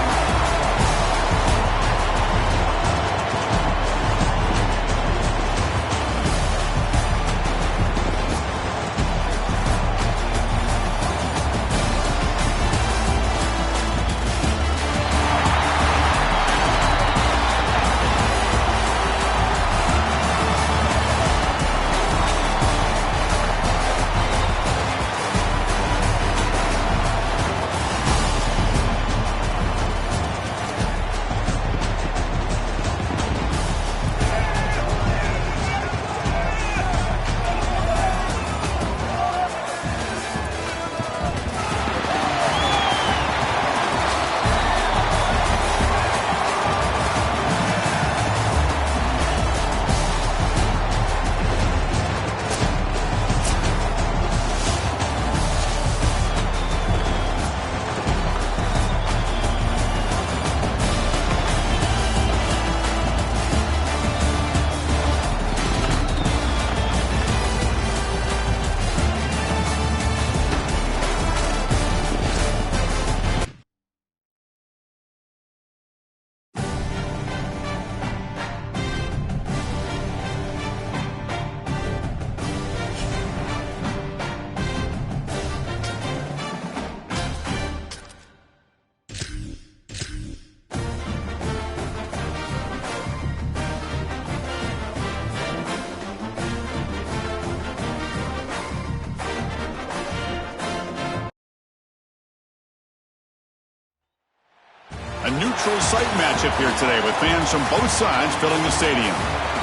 neutral site matchup here today with fans from both sides filling the stadium.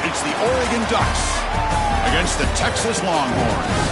It's the Oregon Ducks against the Texas Longhorns.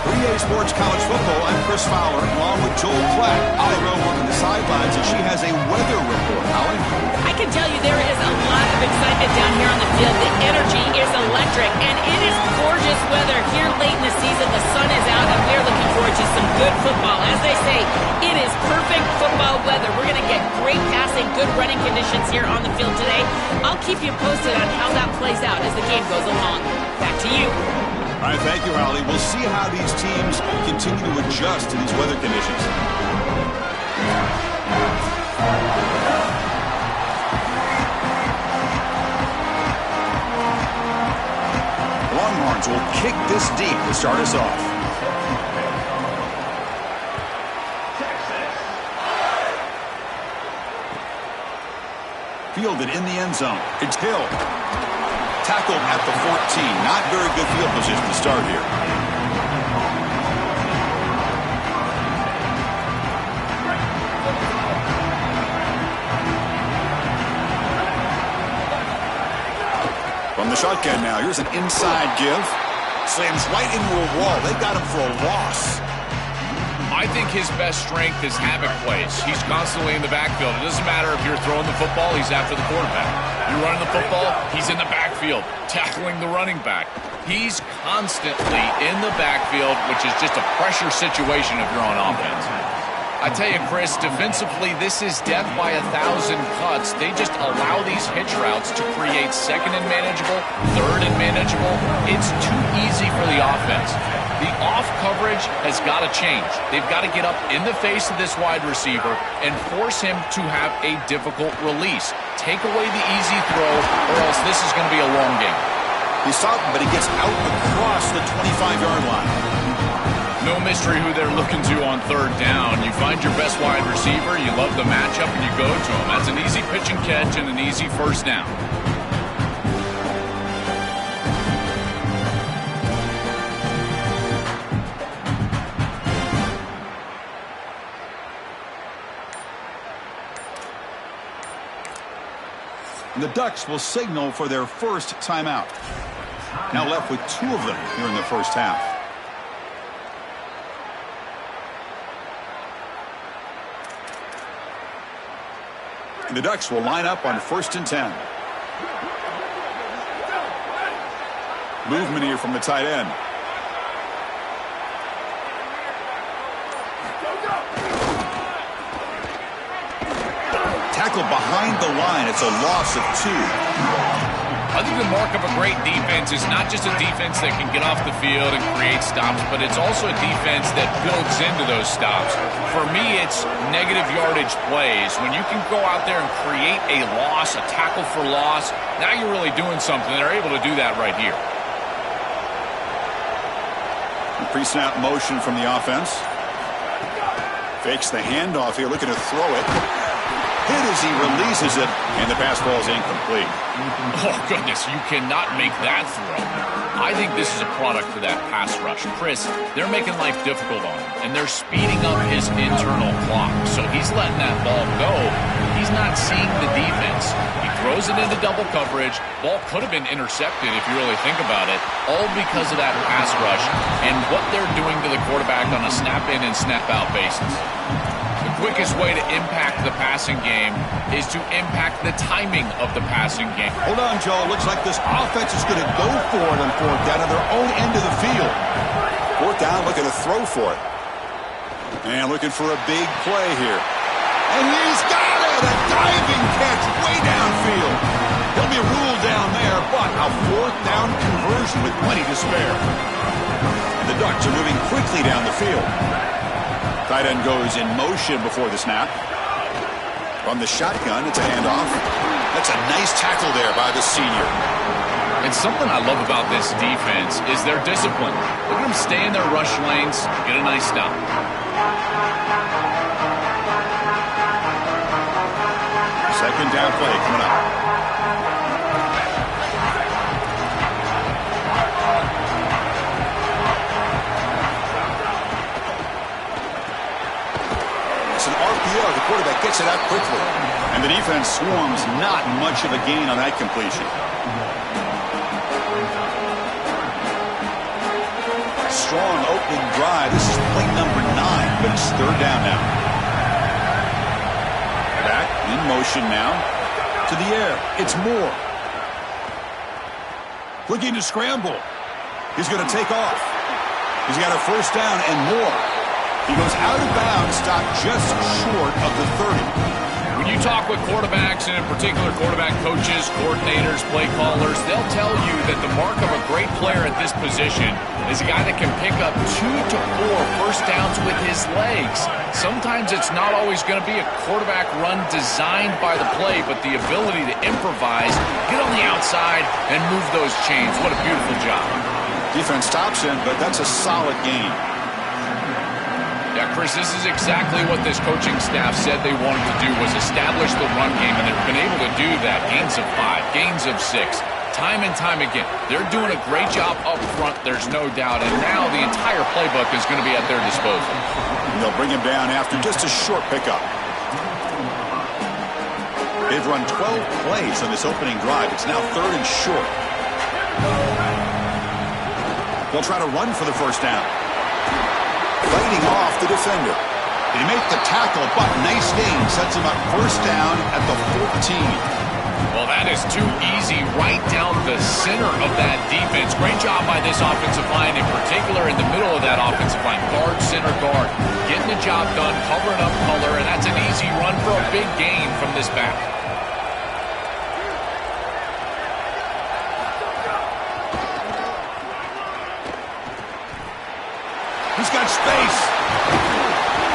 For EA Sports College Football, I'm Chris Fowler, along with Joel Klatt. Holly Rowe working the sidelines, and she has a weather report. Holly? I can tell you there is a lot of excitement down here on the field. The energy is electric, and it is gorgeous weather here late in the season. The sun is out, and we're looking forward to some good football. As they say, it is perfect football weather. We're going to get great passing, good running conditions here on the field today. I'll keep you posted on how that plays out as the game goes along. Back to you. All right, thank you, Holly. We'll see how these teams continue to adjust to these weather conditions. The Longhorns will kick this deep to start us off. Fielded in the end zone. It's Hill. Tackled at the 14. Not very good field position to start here. From the shotgun now, here's an inside give. Slams right into a wall. They got him for a loss. I think his best strength is havoc plays. He's constantly in the backfield. It doesn't matter if you're throwing the football, he's after the quarterback. You're running the football, he's in the backfield, tackling the running back. He's constantly in the backfield, which is just a pressure situation if you're on offense. I tell you, Chris, defensively, this is death by 1,000 cuts. They just allow these hitch routes to create second and manageable, third and manageable. It's too easy for the offense. The off coverage has got to change. They've got to get up in the face of this wide receiver and force him to have a difficult release. Take away the easy throw, or else this is going to be a long game. He's stopping, but he gets out across the 25-yard line. No mystery who they're looking to on third down. You find your best wide receiver, you love the matchup, and you go to him. That's an easy pitch and catch and an easy first down. The Ducks will signal for their first timeout. Now left with two of them here in the first half. The Ducks will line up on 1st and 10. Movement here from the tight end. Tackled behind the line. It's a loss of 2. I think the mark of a great defense is not just a defense that can get off the field and create stops, but it's also a defense that builds into those stops. For me, it's negative yardage plays. When you can go out there and create a loss, a tackle for loss, now you're really doing something. They're able to do that right here. Pre-snap motion from the offense. Fakes the handoff here, looking to throw it. Hit as he releases it, and the pass ball is incomplete. Oh, goodness, you cannot make that throw. I think this is a product for that pass rush. Chris, they're making life difficult on him, and they're speeding up his internal clock. So he's letting that ball go. He's not seeing the defense. He throws it into double coverage. Ball could have been intercepted if you really think about it, all because of that pass rush and what they're doing to the quarterback on a snap-in and snap-out basis. The quickest way to impact the passing game is to impact the timing of the passing game. Hold on, Joe. Looks like this offense is going to go for it on 4th down to their own end of the field. 4th down, looking to throw for it. And looking for a big play here. And he's got it! A diving catch way downfield. He'll be ruled down there, but a 4th down conversion with plenty to spare. And the Ducks are moving quickly down the field. Tight end goes in motion before the snap. From the shotgun, it's a handoff. That's a nice tackle there by the senior. And something I love about this defense is their discipline. Look at them stay in their rush lanes, get a nice stop. Second down play coming up. It's an RPO. The quarterback gets it out quickly. And And the defense swarms, not much of a gain on that completion. Strong opening drive. This is play number 9, but it's third down now. Back in motion now. To the air. It's Moore. Looking to scramble. He's going to take off. He's got a first down and more. He goes out of bounds, stopped just short of the 30. When you talk with quarterbacks, and in particular quarterback coaches, coordinators, play callers, they'll tell you that the mark of a great player at this position is a guy that can pick up 2 to 4 first downs with his legs. Sometimes it's not always going to be a quarterback run designed by the play, but the ability to improvise, get on the outside, and move those chains. What a beautiful job. Defense stops him, but that's a solid gain. Yeah, Chris, this is exactly what this coaching staff said they wanted to do, was establish the run game, and they've been able to do that. Gains of 5, gains of 6, time and time again. They're doing a great job up front, there's no doubt, and now the entire playbook is going to be at their disposal. They'll bring him down after just a short pickup. They've run 12 plays on this opening drive. It's now third and short. They'll try to run for the first down. Fighting off the defender. They make the tackle, but nice gain. Sets him up first down at the 14. Well, that is too easy right down the center of that defense. Great job by this offensive line, in particular in the middle of that offensive line. Guard, center, guard. Getting the job done, covering up color, and that's an easy run for a big gain from this back. He's got space.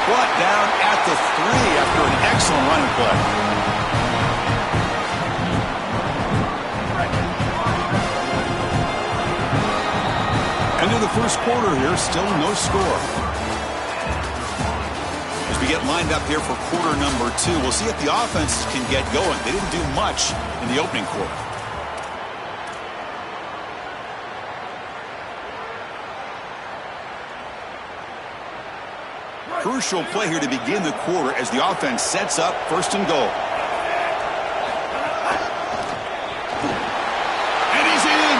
Brought down at the 3 after an excellent running play. End of the first quarter here, still no score. As we get lined up here for quarter number 2, we'll see if the offense can get going. They didn't do much in the opening quarter. Crucial play here to begin the quarter as the offense sets up first and goal. And he's in.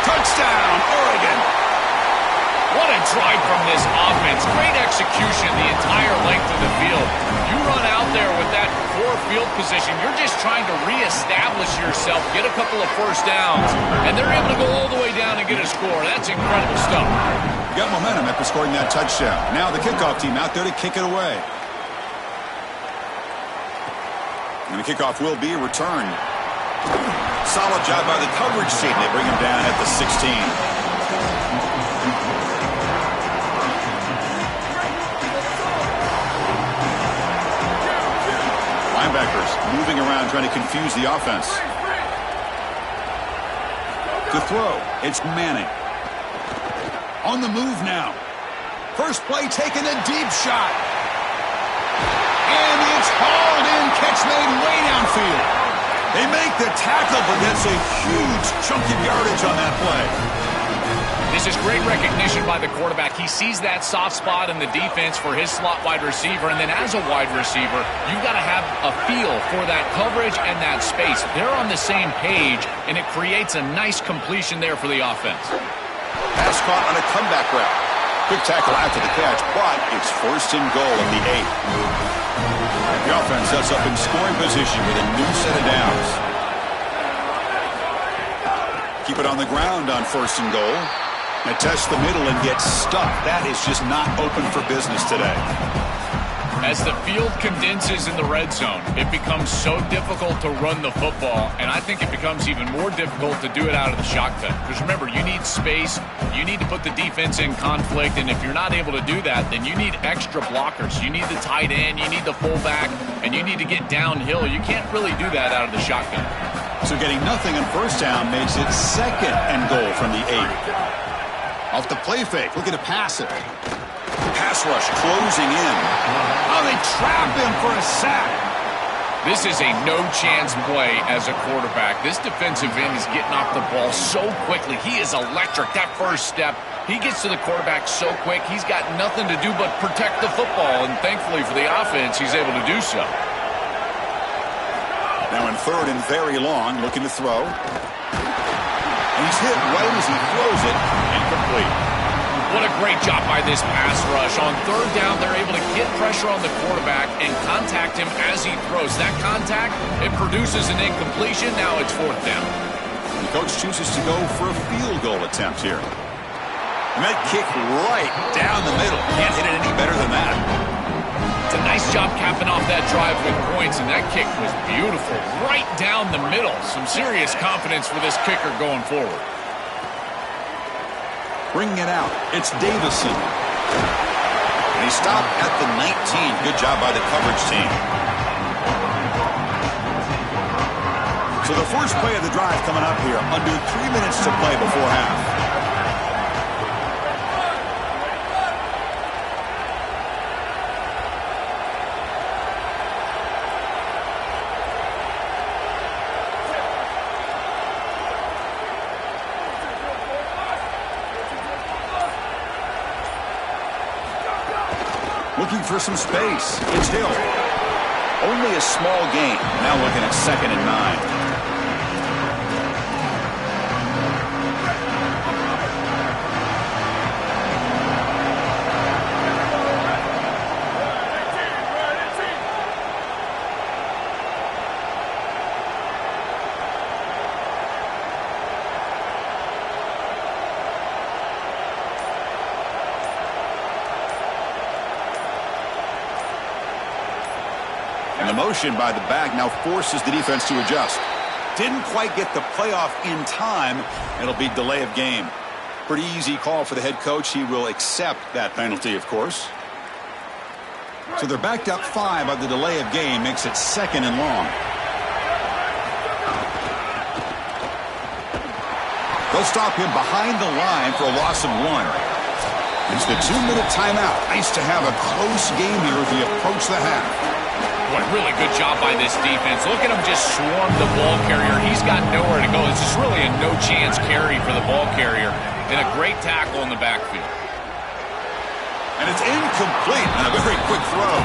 Touchdown, Oregon. What a drive from this offense. Great execution the entire length of the field. You run out there with that poor field position, you're just trying to reestablish yourself, get a couple of first downs, and they're able to go all the way down and get a score. That's incredible stuff. Got momentum after scoring that touchdown. Now the kickoff team out there to kick it away. And the kickoff will be returned. Solid job by the coverage team. They bring him down at the 16. Linebackers moving around trying to confuse the offense. To throw, it's Manning. On the move now. First play taking a deep shot. And it's hauled in. Catch made way downfield. They make the tackle, but that's a huge chunk of yardage on that play. This is great recognition by the quarterback. He sees that soft spot in the defense for his slot wide receiver, and then as a wide receiver, you've got to have a feel for that coverage and that space. They're on the same page, and it creates a nice completion there for the offense. Pass caught on a comeback route. Quick tackle after the catch, but it's first and goal at the 8. The offense sets up in scoring position with a new set of downs. Keep it on the ground on first and goal. Now test the middle and get stuck. That is just not open for business today. As the field condenses in the red zone, it becomes so difficult to run the football, and I think it becomes even more difficult to do it out of the shotgun. Because remember, you need space, you need to put the defense in conflict, and if you're not able to do that, then you need extra blockers. You need the tight end, you need the fullback, and you need to get downhill. You can't really do that out of the shotgun. So getting nothing on first down makes it second and goal from the 8. Off the play fake, looking to pass it. Pass rush closing in. Oh, they trap him for a sack. This is a no-chance play as a quarterback. This defensive end is getting off the ball so quickly. He is electric. That first step, he gets to the quarterback so quick, he's got nothing to do but protect the football, and thankfully for the offense, he's able to do so. Now in third and very long, looking to throw. And he's hit right as he throws it, incomplete. What a great job by this pass rush. On third down, they're able to get pressure on the quarterback and contact him as he throws. That contact, it produces an incompletion. Now it's fourth down. The coach chooses to go for a field goal attempt here. And that kick right down the middle. Can't hit it any better than that. It's a nice job capping off that drive with points, and that kick was beautiful. Right down the middle. Some serious confidence for this kicker going forward. Bringing it out, it's Davison. And he stopped at the 19. Good job by the coverage team. So the first play of the drive coming up here. Under 3 minutes to play before half. Looking for some space. It's Hill. Only a small gain. Now looking at 2nd and 9. And the motion by the back now forces the defense to adjust. Didn't quite get the playoff in time. It'll be delay of game. Pretty easy call for the head coach. He will accept that penalty, of course. So they're backed up 5 on the delay of game. Makes it 2nd and long. They'll stop him behind the line for a loss of 1. It's the 2-minute timeout. Nice to have a close game here as we approach the half. What a really good job by this defense. Look at him just swarm the ball carrier. He's got nowhere to go. It's just really a no-chance carry for the ball carrier. And a great tackle in the backfield. And it's incomplete on a very quick throw.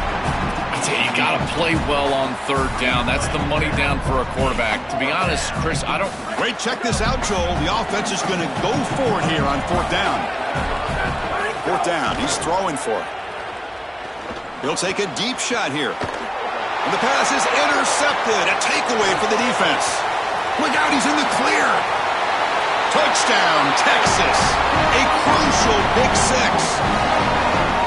I tell you, you got to play well on third down. That's the money down for a quarterback. To be honest, Chris, I don't... Wait, check this out, Joel. The offense is going to go for it here on 4th down. 4th down. He's throwing for it. He'll take a deep shot here. And the pass is intercepted. A takeaway for the defense. Look out, he's in the clear. Touchdown, Texas. A crucial pick 6.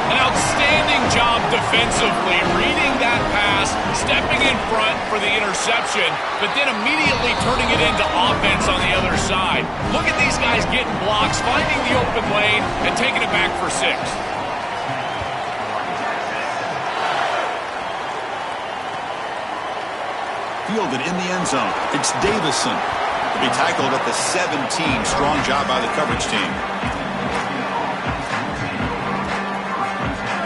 An outstanding job defensively, reading that pass, stepping in front for the interception, but then immediately turning it into offense on the other side. Look at these guys getting blocks, finding the open lane, and taking it back for 6. Fielded in the end zone. It's Davison. To be tackled at the 17. Strong job by the coverage team.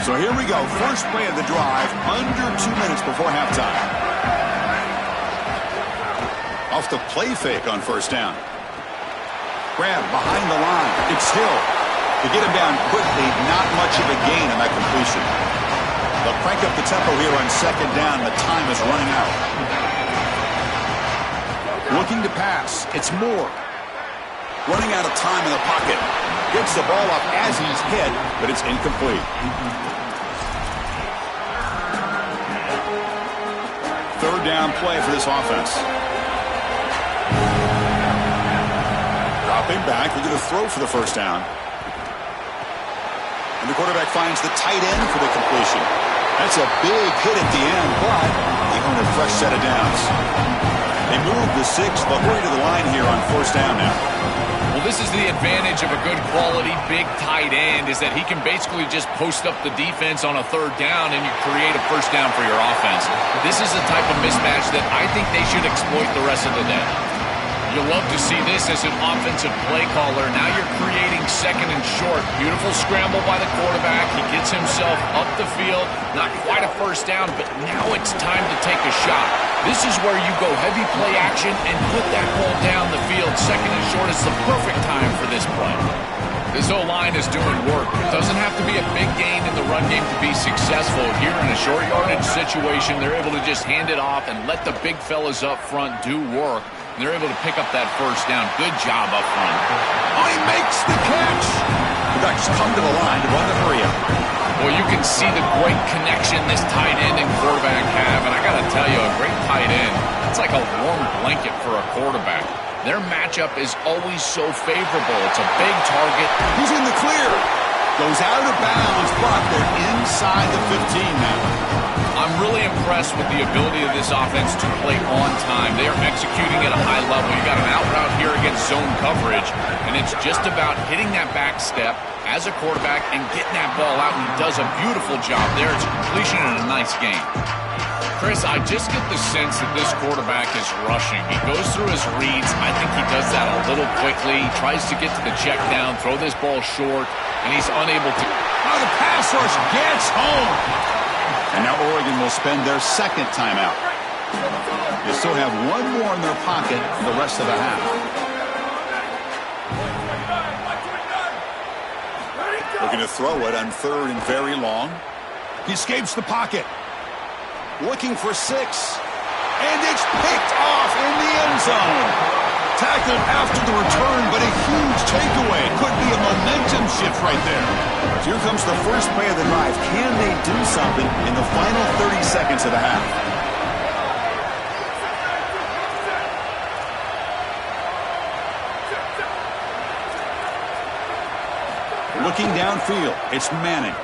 So here we go. First play of the drive. Under 2 minutes before halftime. Off the play fake on 1st down. Grab behind the line. It's Hill. To get him down quickly, not much of a gain on that completion. They'll crank up the tempo here on 2nd down. The time is running out. Looking to pass. It's Moore. Running out of time in the pocket. Gets the ball up as he's hit, but it's incomplete. Third down play for this offense. Dropping back. We're going to throw for the 1st down. And the quarterback finds the tight end for the completion. That's a big hit at the end, but they own a fresh set of downs. They move the 6. They'll hurry to the line here on 1st down now. Well, this is the advantage of a good quality big tight end, is that he can basically just post up the defense on a 3rd down and you create a 1st down for your offense. This is the type of mismatch that I think they should exploit the rest of the day. You'll love to see this as an offensive play caller. Now you're creating 2nd and short. Beautiful scramble by the quarterback. He gets himself up the field. Not quite a 1st down, but now it's time to take a shot. This is where you go heavy play action and put that ball down the field. 2nd and short is the perfect time for this play. This O-line is doing work. It doesn't have to be a big gain in the run game to be successful. Here in a short yardage situation, they're able to just hand it off and let the big fellas up front do work. And they're able to pick up that first down. Good job up front. Oh, he makes the catch. The Ducks come to the line to run the hurry up. Well, you can see the great connection this tight end and quarterback have. And I got to tell you, a great tight end, it's like a warm blanket for a quarterback. Their matchup is always so favorable. It's a big target. He's in the clear. Goes out of bounds, but they're inside the 15 now. I'm really impressed with the ability of this offense to play on time. They are executing at a high level. You got an out route here against zone coverage, and it's just about hitting that back step as a quarterback and getting that ball out, and he does a beautiful job there. It's a completion and a nice game. Chris, I just get the sense that this quarterback is rushing. He goes through his reads. I think he does that a little quickly. He tries to get to the check down, throw this ball short, and he's unable to. Now the pass rush gets home. And now Oregon will spend their second timeout. They still have one more in their pocket for the rest of the half. Looking to throw it on third and very long. He escapes the pocket. Looking for 6. And it's picked off in the end zone. Tackled after the return, but a huge takeaway. Could be a momentum shift right there. Here comes the first play of the drive. Can they do something in the final 30 seconds of the half? Looking downfield, it's Manning.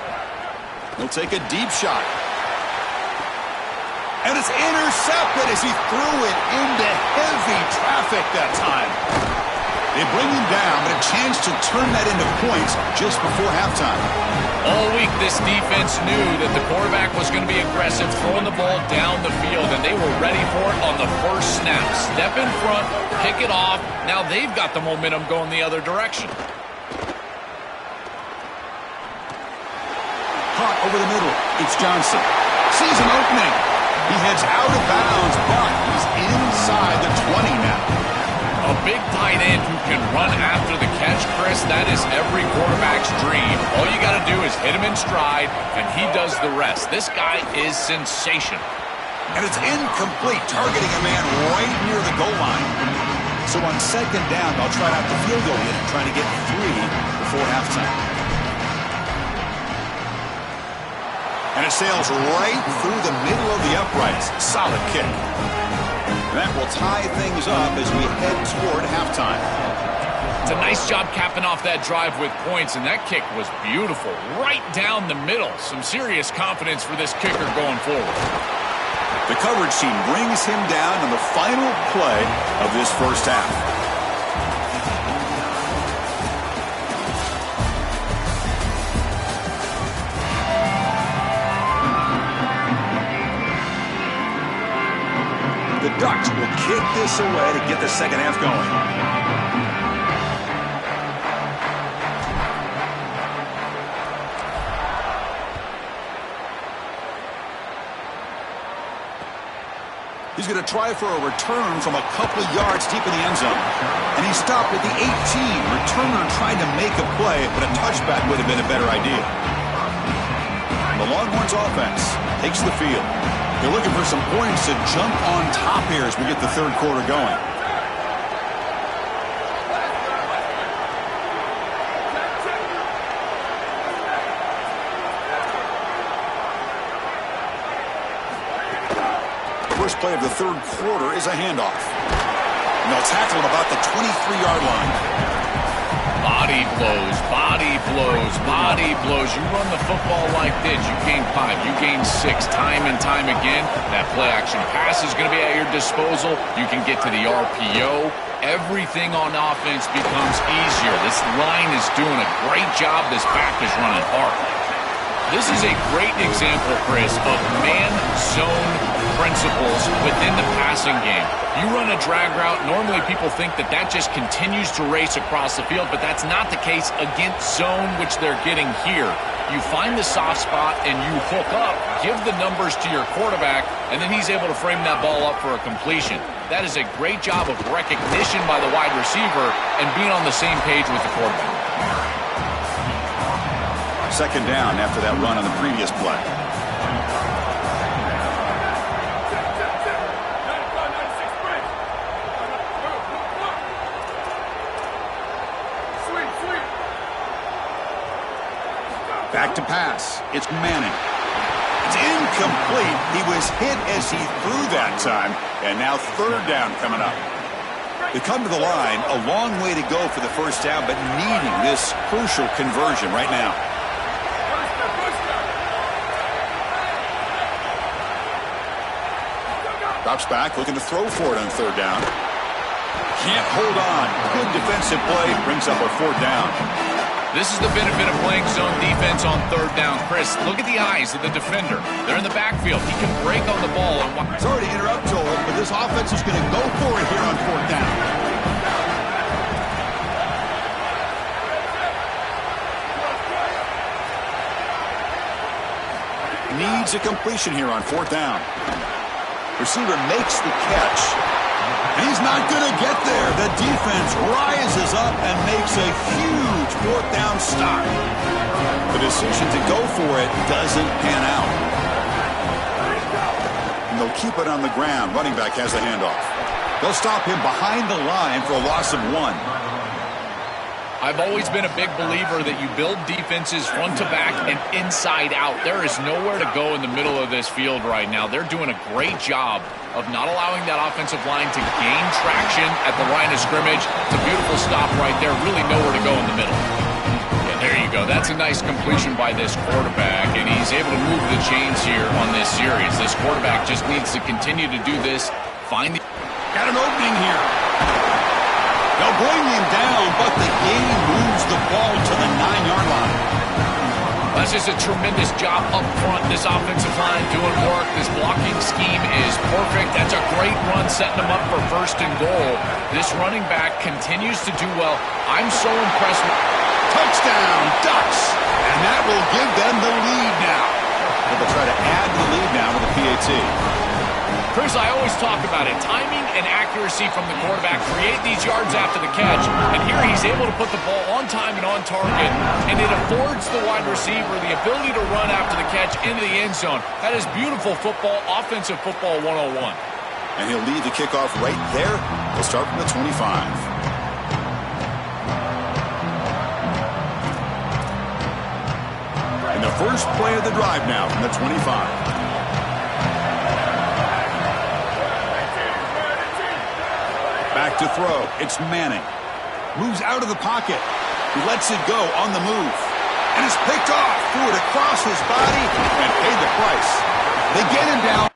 He'll take a deep shot. And it's intercepted as he threw it into heavy traffic that time. They bring him down, but a chance to turn that into points just before halftime. All week, this defense knew that the quarterback was going to be aggressive, throwing the ball down the field, and they were ready for it on the first snap. Step in front, pick it off. Now they've got the momentum going the other direction. Hot over the middle. It's Johnson. Sees an opening. He heads out of bounds, but he's inside the 20 now. A big tight end who can run after the catch, Chris, that is every quarterback's dream. All you got to do is hit him in stride, and he does the rest. This guy is sensational. And it's incomplete, targeting a man right near the goal line. So on second down, they'll try out the field goal unit, trying to get 3 before halftime. And it sails right through the middle of the uprights. Solid kick. That will tie things up as we head toward halftime. It's a nice job capping off that drive with points, and that kick was beautiful. Right down the middle. Some serious confidence for this kicker going forward. The coverage team brings him down on the final play of this first half. The Ducks will kick this away to get the second half going. He's going to try for a return from a couple of yards deep in the end zone. And he stopped at the 18. Returner tried to make a play, but a touchback would have been a better idea. The Longhorns offense takes the field. They're looking for some points to jump on top here as we get the third quarter going. First play of the third quarter is a handoff. And they'll tackle him about the 23-yard line. Body blows, body blows, body blows. You run the football like this, you gain 5, you gain 6, time and time again. That play-action pass is going to be at your disposal. You can get to the RPO. Everything on offense becomes easier. This line is doing a great job. This back is running hard. This is a great example, Chris, of man-zone principles within the passing game. You run a drag route, normally people think that that just continues to race across the field, but that's not the case against zone, which they're getting here. You find the soft spot and you hook up, give the numbers to your quarterback, and then he's able to frame that ball up for a completion. That is a great job of recognition by the wide receiver and being on the same page with the quarterback. second down after that run on the previous play. Back to pass. It's Manning. It's incomplete. He was hit as he threw that time. And now third down coming up. They come to the line, a long way to go for the first down, but needing this crucial conversion right now. Drops back, looking to throw for it on third down. Can't hold on. Good defensive play. Brings up a fourth down. This is the benefit of playing zone defense on third down. Chris, look at the eyes of the defender. They're in the backfield. He can break on the ball. Sorry to interrupt, Joel, but this offense is going to go for it here on fourth down. Needs a completion here on fourth down. Receiver makes the catch. He's not going to get there. The defense rises up and makes a huge fourth down stop. The decision to go for it doesn't pan out. And they'll keep it on the ground. Running back has the handoff. They'll stop him behind the line for a loss of 1. I've always been a big believer that you build defenses front to back and inside out. There is nowhere to go in the middle of this field right now. They're doing a great job of not allowing that offensive line to gain traction at the line of scrimmage. It's a beautiful stop right there. Really nowhere to go in the middle. Yeah, there you go. That's a nice completion by this quarterback, and he's able to move the chains here on this series. This quarterback just needs to continue to do this. Got an opening here. They'll bring him down, but the game moves the ball to the 9-yard line. That's just a tremendous job up front. This offensive line doing work. This blocking scheme is perfect. That's a great run, setting them up for first and goal. This running back continues to do well. I'm so impressed with... Touchdown, Ducks! And that will give them the lead now. They'll try to add to the lead now with the PAT. Chris, I always talk about it. Timing and accuracy from the quarterback create these yards after the catch. And here he's able to put the ball on time and on target. And it affords the wide receiver the ability to run after the catch into the end zone. That is beautiful football, offensive football 101. And he'll lead the kickoff right there. They'll start from the 25. And the first play of the drive now from the 25. Back to throw. It's Manning. Moves out of the pocket. He lets it go on the move. And it's picked off. Threw it across his body and paid the price. They get him down.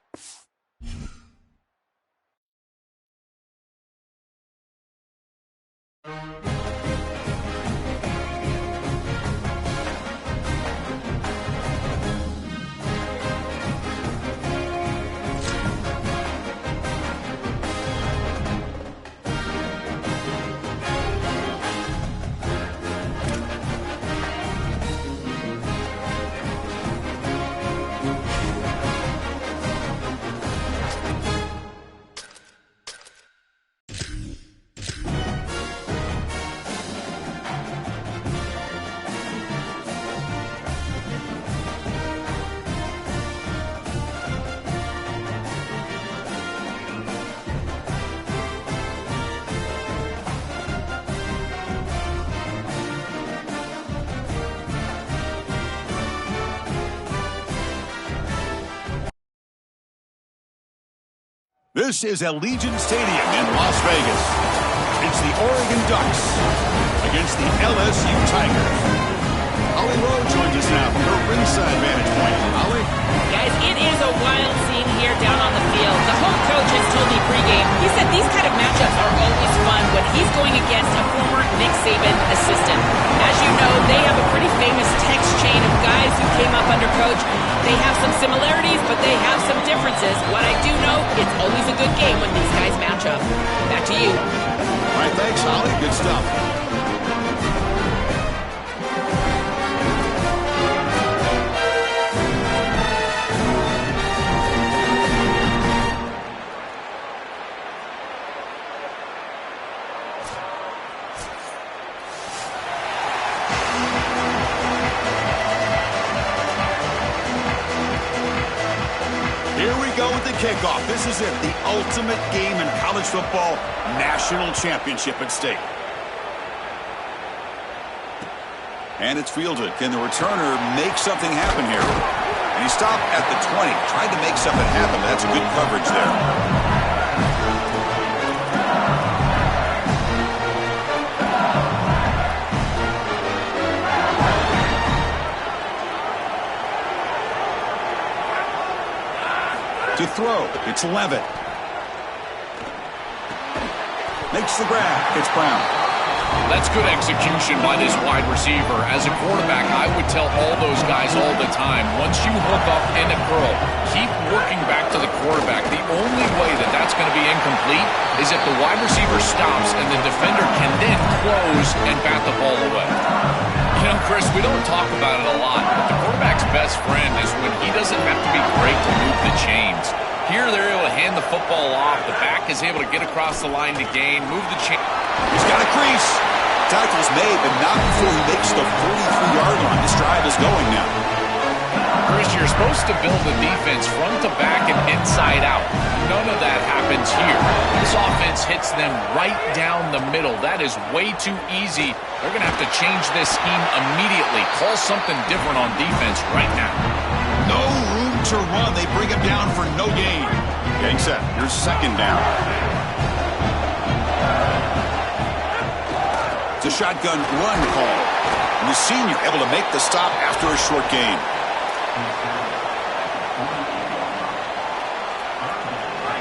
This is Allegiant Stadium in Las Vegas. It's the Oregon Ducks against the LSU Tigers. Ollie Rowe joins us now from her ringside vantage point. Ollie? Guys, it is a wild scene here down on the field. The home coach has told me pregame, he said these kind of matchups are always fun when he's going against a former Nick Saban assistant. As you know, they have a pretty famous text chain of guys who came up under coach. They have some similarities, but they have some differences. What I do know, it's always a good game when these guys match up. Back to you. All right, thanks, Holly. Good stuff. kickoff. This is it, the ultimate game in college football, national championship at stake. And it's fielded. Can the returner make something happen here? And he stopped at the 20. Tried to make something happen, but that's good coverage there. To throw, it's Levitt. Makes the grab, it's Brown. That's good execution by this wide receiver. As a quarterback, I would tell all those guys all the time, once you hook up in a curl, keep working back to the quarterback. The only way that that's going to be incomplete is if the wide receiver stops and the defender can then close and bat the ball away. You know, Chris, we don't talk about it a lot, but the quarterback's best friend is when he doesn't have to be great to move the chains. Here, they're able to hand the football off. The back is able to get across the line to gain, move the chain. He's got a crease. Tackle's made, but not before he makes the 43-yard line. This drive is going now. Chris, you're supposed to build the defense front to back and inside out. None of that happens here. This offense hits them right down the middle. That is way too easy. They're going to have to change this scheme immediately. Call something different on defense right now. No room to run. They bring him down for no gain. Getting set. Here's second down. It's a shotgun run call. And the senior able to make the stop after a short gain.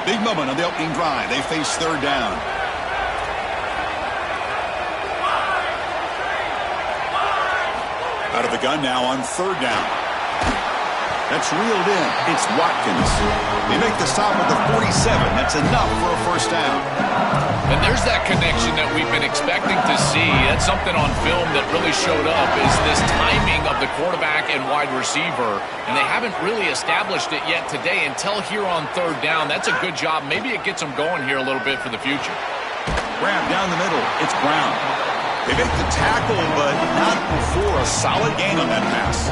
Big moment on the opening drive. They face third down. Out of the gun now on third down. That's reeled in. It's Watkins. They make the stop at the 47. That's enough for a first down. And there's that connection that we've been expecting to see. That's something on film that really showed up, is this timing of the quarterback and wide receiver. And they haven't really established it yet today until here on third down. That's a good job. Maybe it gets them going here a little bit for the future. Grab down the middle. It's Brown. They make the tackle, but not before a solid gain on that pass.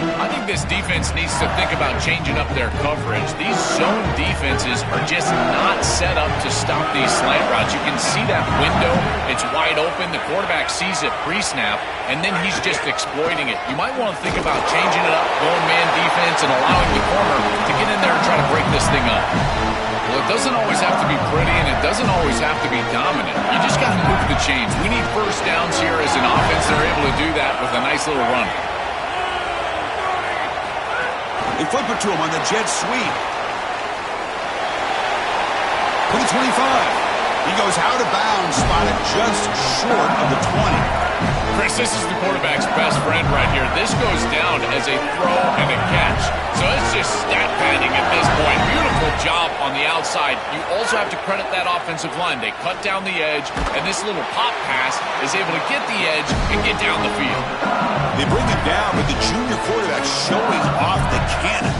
I think this defense needs to think about changing up their coverage. These zone defenses are just not set up to stop these slant routes. You can see that window. It's wide open. The quarterback sees it pre-snap, and then he's just exploiting it. You might want to think about changing it up, going man defense, and allowing the corner to get in there and try to break this thing up. Well, it doesn't always have to be pretty, and it doesn't always have to be dominant. You just got to move the chains. We need first downs here as an offense. They're able to do that with a nice little run. They flip it to him on the jet sweep. For the 25. He goes out of bounds, spotted just short of the 20. Chris, this is the quarterback's best friend right here. This goes down as a throw and a catch. So it's just stat padding at this point. Beautiful job on the outside. You also have to credit that offensive line. They cut down the edge, and this little pop pass is able to get the edge and get down the field. They bring him down, but the junior quarterback showing off the cannon.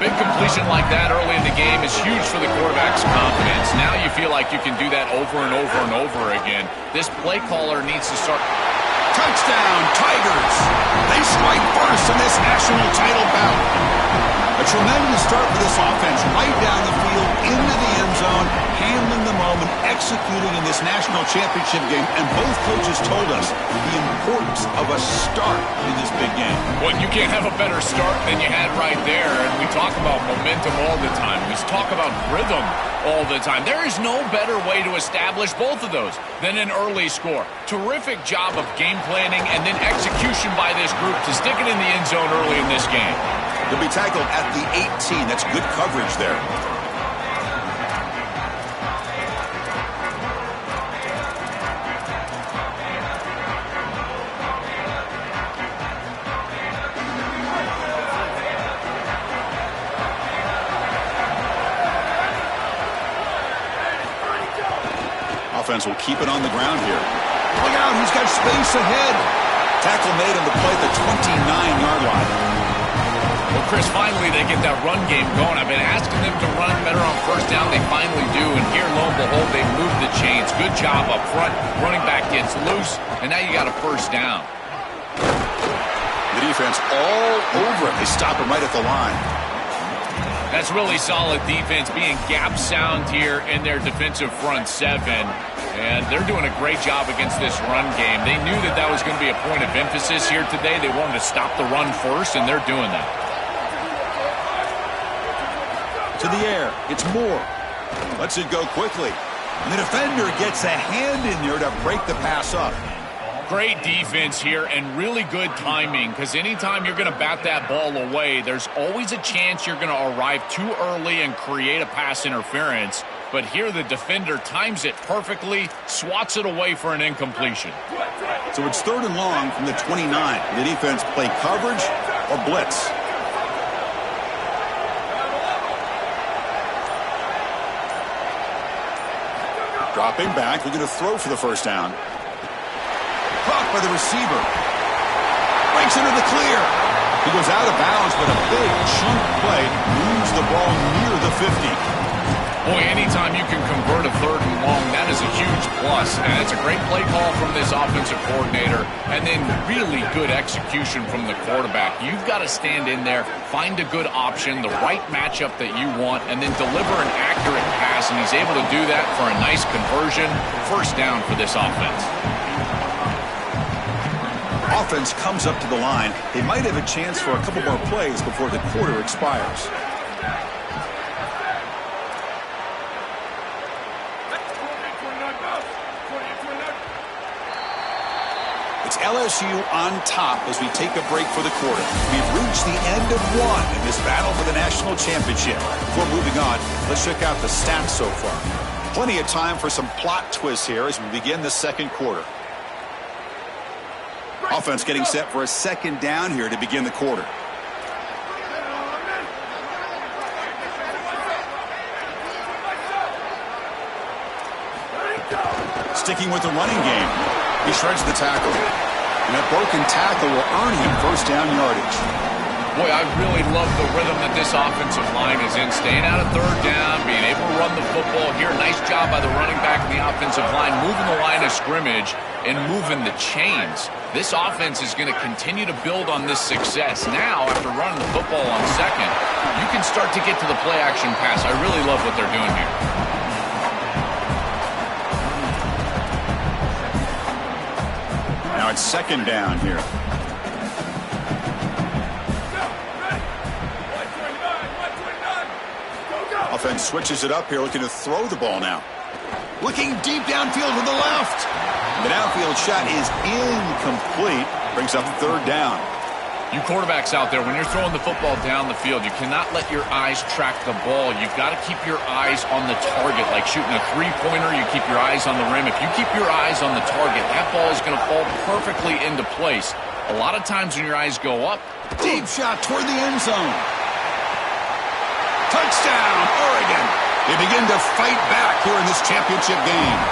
Big completion like that early in the game is huge for the quarterback's confidence. Now you feel like you can do that over and over and over again. This play caller needs to start. Touchdown, Tigers! They strike first in this national title bout. A tremendous start for this offense, right down the field, into the end zone, handling the moment, executing in this national championship game, and both coaches told us the importance of a start in this big game. Well, you can't have a better start than you had right there, and we talk about momentum all the time. We talk about rhythm all the time. There is no better way to establish both of those than an early score. Terrific job of game planning and then execution by this group to stick it in the end zone early in this game. He'll be tackled at the 18. That's good coverage there. Offense will keep it on the ground here. Look out, he's got space ahead. Tackle made on the play at the 29-yard line. Well, Chris, finally they get that run game going. I've been asking them to run better on first down. They finally do, and here, lo and behold, they move the chains. Good job up front. Running back gets loose, and now you got a first down. The defense all over it. They stop him right at the line. That's really solid defense, being gap sound here in their defensive front seven. And they're doing a great job against this run game. They knew that that was going to be a point of emphasis here today. They wanted to stop the run first, and they're doing that. To the air. It's Moore. Lets it go quickly. And the defender gets a hand in there to break the pass up. Great defense here and really good timing, because anytime you're going to bat that ball away, there's always a chance you're going to arrive too early and create a pass interference. But here the defender times it perfectly, swats it away for an incompletion. So it's 3rd and long from the 29. The defense play coverage or blitz. Dropping back, looking to throw for the first down. Caught by the receiver. Breaks into the clear. He goes out of bounds, but a big chunk play moves the ball near the 50. Boy, anytime you can convert a 3rd and long, that is a huge plus. And it's a great play call from this offensive coordinator. And then really good execution from the quarterback. You've got to stand in there, find a good option, the right matchup that you want, and then deliver an accurate pass. And he's able to do that for a nice conversion. First down for this offense. Offense comes up to the line. They might have a chance for a couple more plays before the quarter expires. It's LSU on top as we take a break for the quarter. We've reached the end of one in this battle for the national championship. Before moving on, let's check out the stats so far. Plenty of time for some plot twists here as we begin the second quarter. Offense getting set for a 2nd down here to begin the quarter. Sticking with the running game. He shreds the tackle. And that broken tackle will earn him first down yardage. Boy, I really love the rhythm that this offensive line is in. Staying out of 3rd down, being able to run the football here. Nice job by the running back and the offensive line, moving the line of scrimmage and moving the chains. This offense is going to continue to build on this success. Now, after running the football on 2nd, you can start to get to the play-action pass. I really love what they're doing here. Now it's 2nd down here. Offense switches it up here, looking to throw the ball now. Looking deep downfield to the left. The downfield shot is incomplete. Brings up 3rd down. You quarterbacks out there, when you're throwing the football down the field, you cannot let your eyes track the ball. You've got to keep your eyes on the target. Like shooting a 3-pointer, you keep your eyes on the rim. If you keep your eyes on the target, that ball is going to fall perfectly into place. A lot of times when your eyes go up, deep shot toward the end zone. Touchdown, Oregon. They begin to fight back here in this championship game.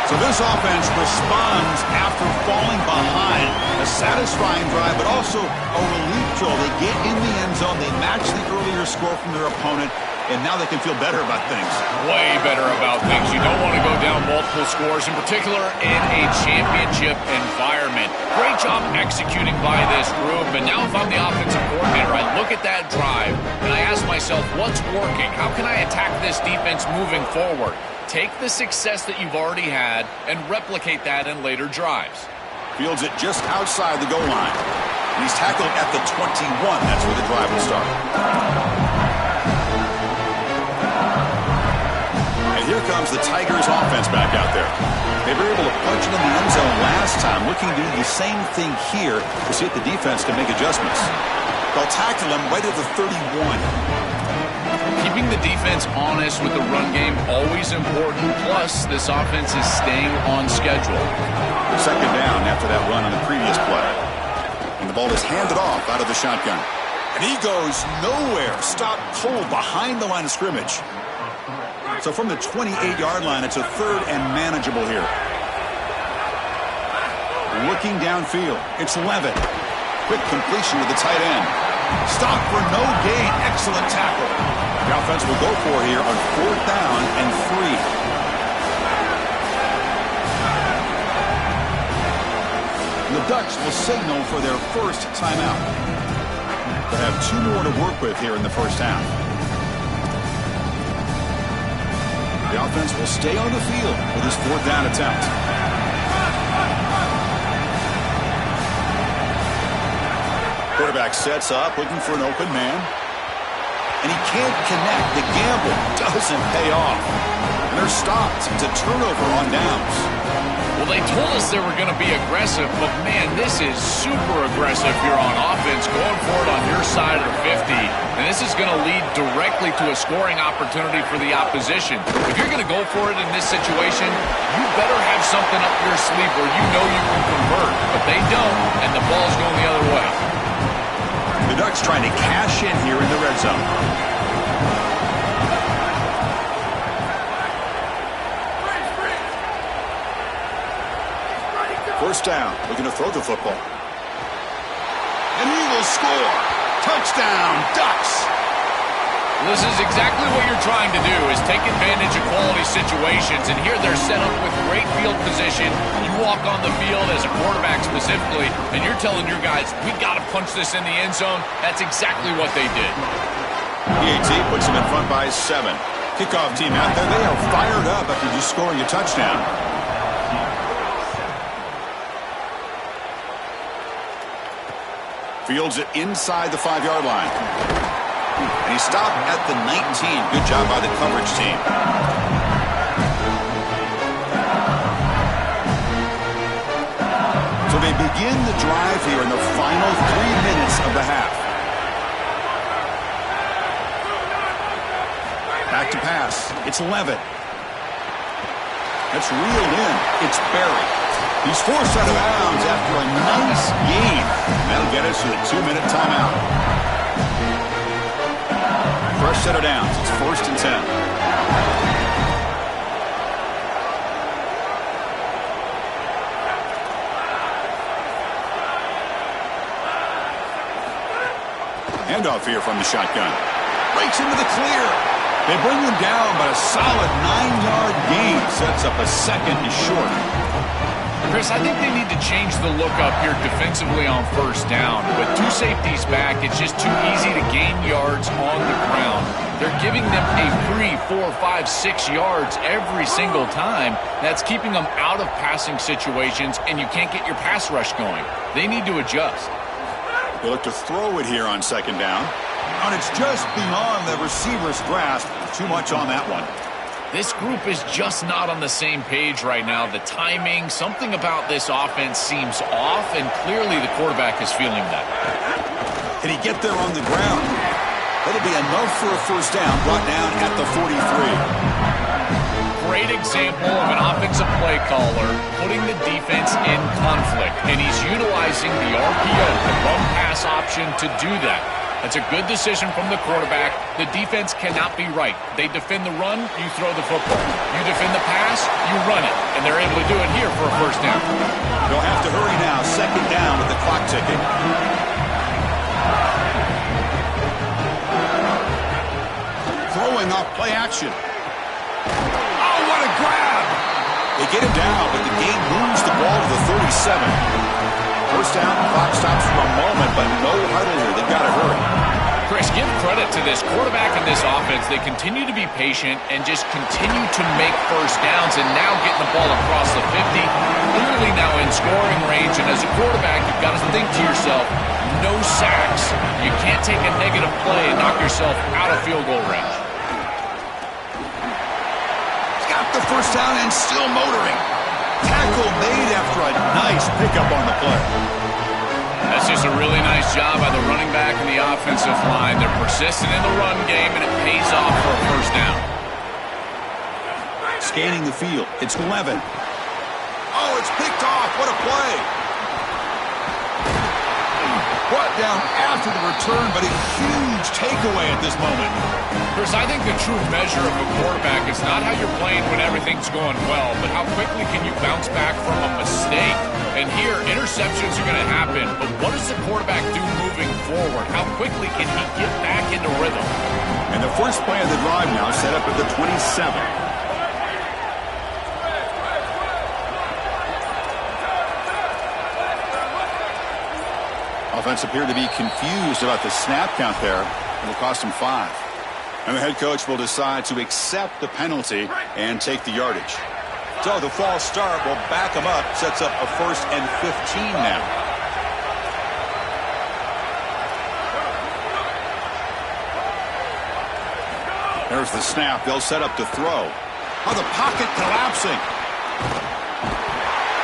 So this offense responds after falling behind. A satisfying drive, but also a relief draw. They get in the end zone. They match the earlier score from their opponent, and now they can feel better about things. Way better about things. You don't want to go down multiple scores, in particular in a championship environment. Great job executing by this group, and now if I'm the offensive coordinator, I look at that drive, and I ask myself, what's working? How can I attack this defense moving forward? Take the success that you've already had and replicate that in later drives. Fields it just outside the goal line. And he's tackled at the 21. That's where the drive will start. And here comes the Tigers offense back out there. They were able to punch it in the end zone last time, looking to do the same thing here to see if the defense can make adjustments. They'll tackle him right at the 31. Keeping the defense honest with the run game, always important. Plus, this offense is staying on schedule. 2nd down after that run on the previous play. And the ball is handed off out of the shotgun. And he goes nowhere. Stopped cold behind the line of scrimmage. So from the 28-yard line, it's a 3rd and manageable here. Looking downfield, it's Levitt. Quick completion with the tight end. Stop for no gain. Excellent tackle. The offense will go for here on 4th down and 3. The Ducks will signal for their first timeout. They have 2 more to work with here in the first half. The offense will stay on the field with his 4th down attempt. Quarterback sets up, looking for an open man. And he can't connect. The gamble doesn't pay off. And they're stopped. It's a turnover on downs. Well, they told us they were going to be aggressive, but, man, this is super aggressive here on offense, going for it on your side of the 50. And this is going to lead directly to a scoring opportunity for the opposition. If you're going to go for it in this situation, you better have something up your sleeve where you know you can convert. But they don't, and the ball's going the other way. The Ducks trying to cash in here in the red zone. First down, looking to throw the football. And he will score. Touchdown, Ducks. This is exactly what you're trying to do, is take advantage of quality situations. And here they're set up with great field position. You walk on the field as a quarterback specifically, and you're telling your guys, we got to punch this in the end zone. That's exactly what they did. PAT puts them in front by 7. Kickoff team out there. They are fired up after just scoring a touchdown. Fields it inside the 5-yard line. And he stopped at the 19. Good job by the coverage team. So they begin the drive here in the final 3 minutes of the half. Back to pass. It's Levitt. That's reeled in. It's Barry. He's forced out of bounds after a nice gain. That'll get us to the 2-minute timeout. Fresh set of downs. It's 1st and 10. Handoff here from the shotgun. Breaks into the clear. They bring him down, but a solid 9-yard gain sets up a 2nd and short. Chris, I think they need to change the look up here defensively on 1st down. With 2 safeties back, it's just too easy to gain yards on the ground. They're giving them a free 4, 5, 6 yards every single time. That's keeping them out of passing situations, and you can't get your pass rush going. They need to adjust. They look to throw it here on 2nd down. And it's just beyond the receiver's grasp. Too much on that one. This group is just not on the same page right now. The timing, something about this offense seems off, and clearly the quarterback is feeling that. Can he get there on the ground? That'll be enough for a 1st down, brought down at the 43. Great example of an offensive play caller putting the defense in conflict, and he's utilizing the RPO, the run-pass option, to do that. That's a good decision from the quarterback. The defense cannot be right. They defend the run, you throw the football. You defend the pass, you run it. And they're able to do it here for a 1st down. They'll have to hurry now. 2nd down with the clock ticking. Throwing off play action. Oh, what a grab! They get him down, but the game moves the ball to the 37. 1st down, clock stops for a moment, but no huddle here. They've got to hurry. Chris, give credit to this quarterback and this offense. They continue to be patient and just continue to make 1st downs, and now getting the ball across the 50, clearly now in scoring range. And as a quarterback, you've got to think to yourself, no sacks. You can't take a negative play and knock yourself out of field goal range. He's got the 1st down and still motoring. Tackle made after a nice pickup on the play. That's just a really nice job by the running back and the offensive line. They're persistent in the run game, and it pays off for a 1st down. Scanning the field. It's Levitt. Oh, it's picked off. What a play. Brought down after the return, but a huge takeaway at this moment. Chris, I think the true measure of a quarterback is not how you're playing when everything's going well, but how quickly can you bounce back from a mistake. And here, interceptions are going to happen, but what does the quarterback do moving forward? How quickly can he get back into rhythm? And the first play of the drive now set up at the 27. Offense appeared to be confused about the snap count there. It'll cost him 5. And the head coach will decide to accept the penalty and take the yardage. So the false start will back him up, sets up a 1st and 15 now. There's the snap. They'll set up to throw. Oh, the pocket collapsing.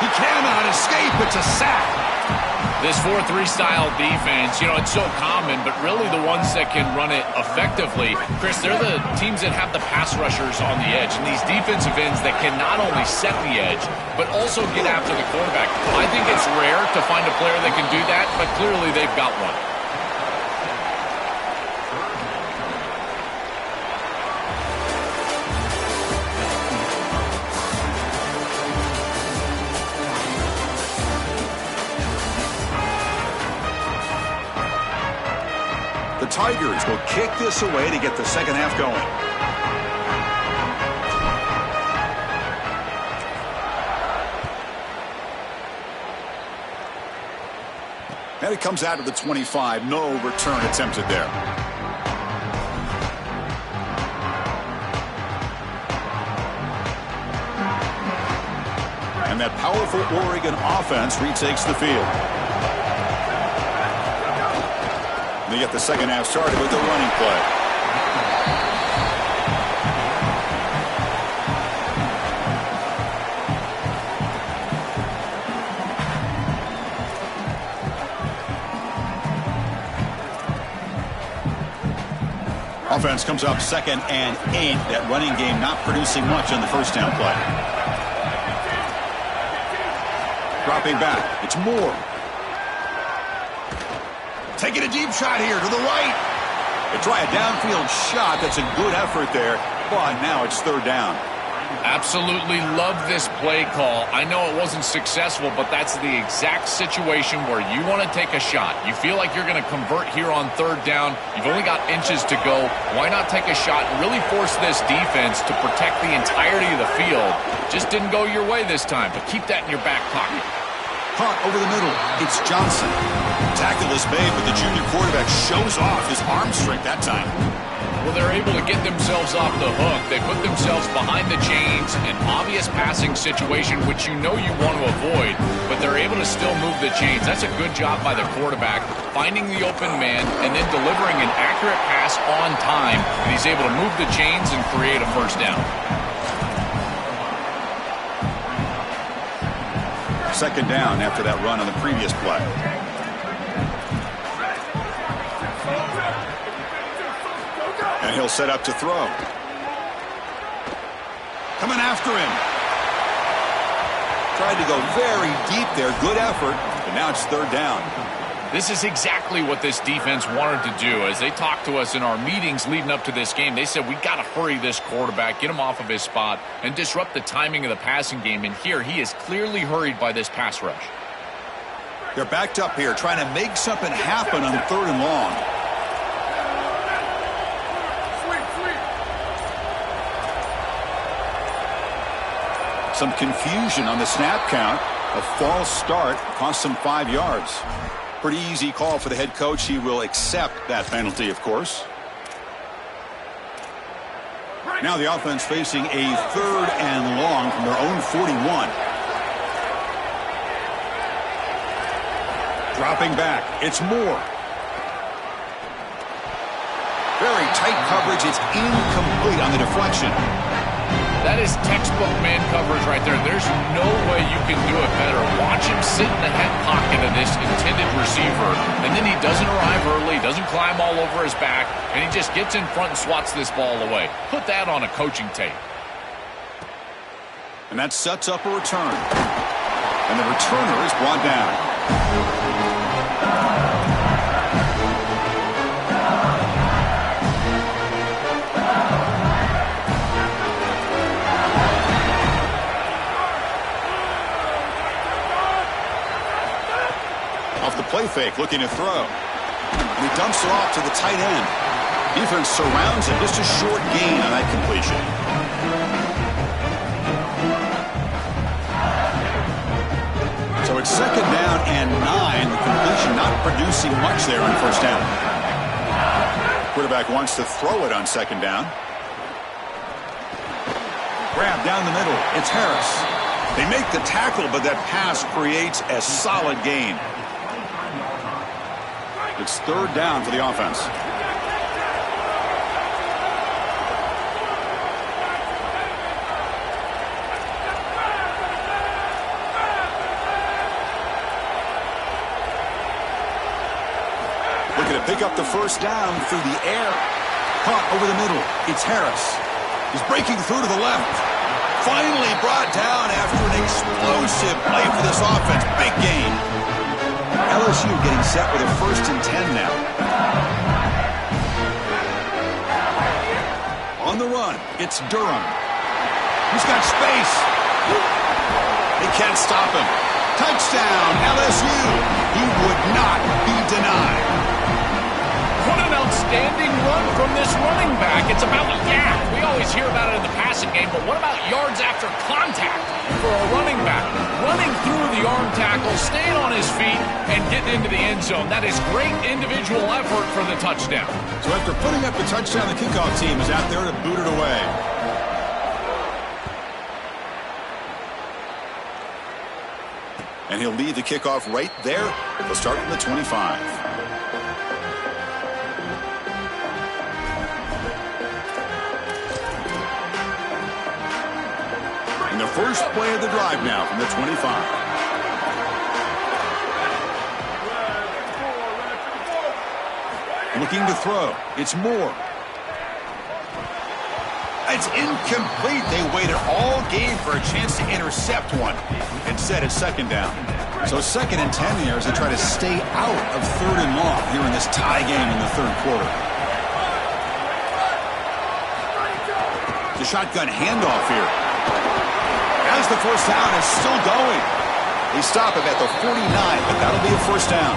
He cannot escape. It's a sack. This 4-3 style defense, it's so common, but really the ones that can run it effectively, Chris, they're the teams that have the pass rushers on the edge, and these defensive ends that can not only set the edge, but also get after the quarterback. I think it's rare to find a player that can do that, but clearly they've got one. The Tigers will kick this away to get the second half going. And it comes out of the 25. No return attempted there. And that powerful Oregon offense retakes the field. They get the second half started with a running play. Offense comes up 2nd and 8. That running game not producing much on the first down play. Dropping back. It's Moore. Taking a deep shot here to the right. They try a downfield shot. That's a good effort there. But now it's 3rd down. Absolutely love this play call. I know it wasn't successful, but that's the exact situation where you want to take a shot. You feel like you're going to convert here on 3rd down. You've only got inches to go. Why not take a shot and really force this defense to protect the entirety of the field? Just didn't go your way this time, but keep that in your back pocket. Caught over the middle. It's Johnson. Tackle is made, but the junior quarterback shows off his arm strength that time. Well, they're able to get themselves off the hook. They put themselves behind the chains, an obvious passing situation, which you know you want to avoid, but they're able to still move the chains. That's a good job by the quarterback, finding the open man and then delivering an accurate pass on time, and he's able to move the chains and create a 1st down. 2nd down after that run on the previous play. And he'll set up to throw. Coming after him. Tried to go very deep there. Good effort. But now it's 3rd down. This is exactly what this defense wanted to do. As they talked to us in our meetings leading up to this game, they said, we got to hurry this quarterback, get him off of his spot, and disrupt the timing of the passing game. And here, he is clearly hurried by this pass rush. They're backed up here, trying to make something happen on 3rd and long. Some confusion on the snap count. A false start cost them 5 yards. Pretty easy call for the head coach. He will accept that penalty, of course. Now the offense facing a 3rd and long from their own 41. Dropping back. It's Moore. Very tight coverage. It's incomplete on the deflection. That is textbook man coverage right there. There's no way you can do it better. Watch him sit in the head pocket of this intended receiver, and then he doesn't arrive early, doesn't climb all over his back, and he just gets in front and swats this ball away. Put that on a coaching tape. And that sets up a return. And the returner is brought down. Off the play fake, looking to throw. And he dumps it off to the tight end. Defense surrounds him. Just a short gain on that completion. So it's 2nd down and 9. The completion not producing much there on 1st down. Quarterback wants to throw it on second down. Grab down the middle. It's Harris. They make the tackle, but that pass creates a solid gain. It's third down for the offense. Looking to pick up the first down through the air. Caught over the middle. It's Harris. He's breaking through to the left. Finally brought down after an explosive play for this offense. Big gain. LSU getting set with a 1st and 10 now. On the run, it's Durham. He's got space. They can't stop him. Touchdown, LSU. He would not be denied. What an outstanding run from this running back. It's about yak. We always hear about it in the passing game, but what about yards after contact for a running back? Running through the arm tackle, staying on his feet, and getting into the end zone. That is great individual effort for the touchdown. So after putting up the touchdown, the kickoff team is out there to boot it away. And he'll lead the kickoff right there. They'll start from the 25. And the first play of the drive now from the 25. Looking to throw. It's Moore. It's incomplete. They waited all game for a chance to intercept one. Instead, it's second down. So 2nd and 10 here as they try to stay out of 3rd and long here in this tie game in the 3rd quarter. The shotgun handoff here. As the first down is still going. They stop him at the 49, but that'll be a first down.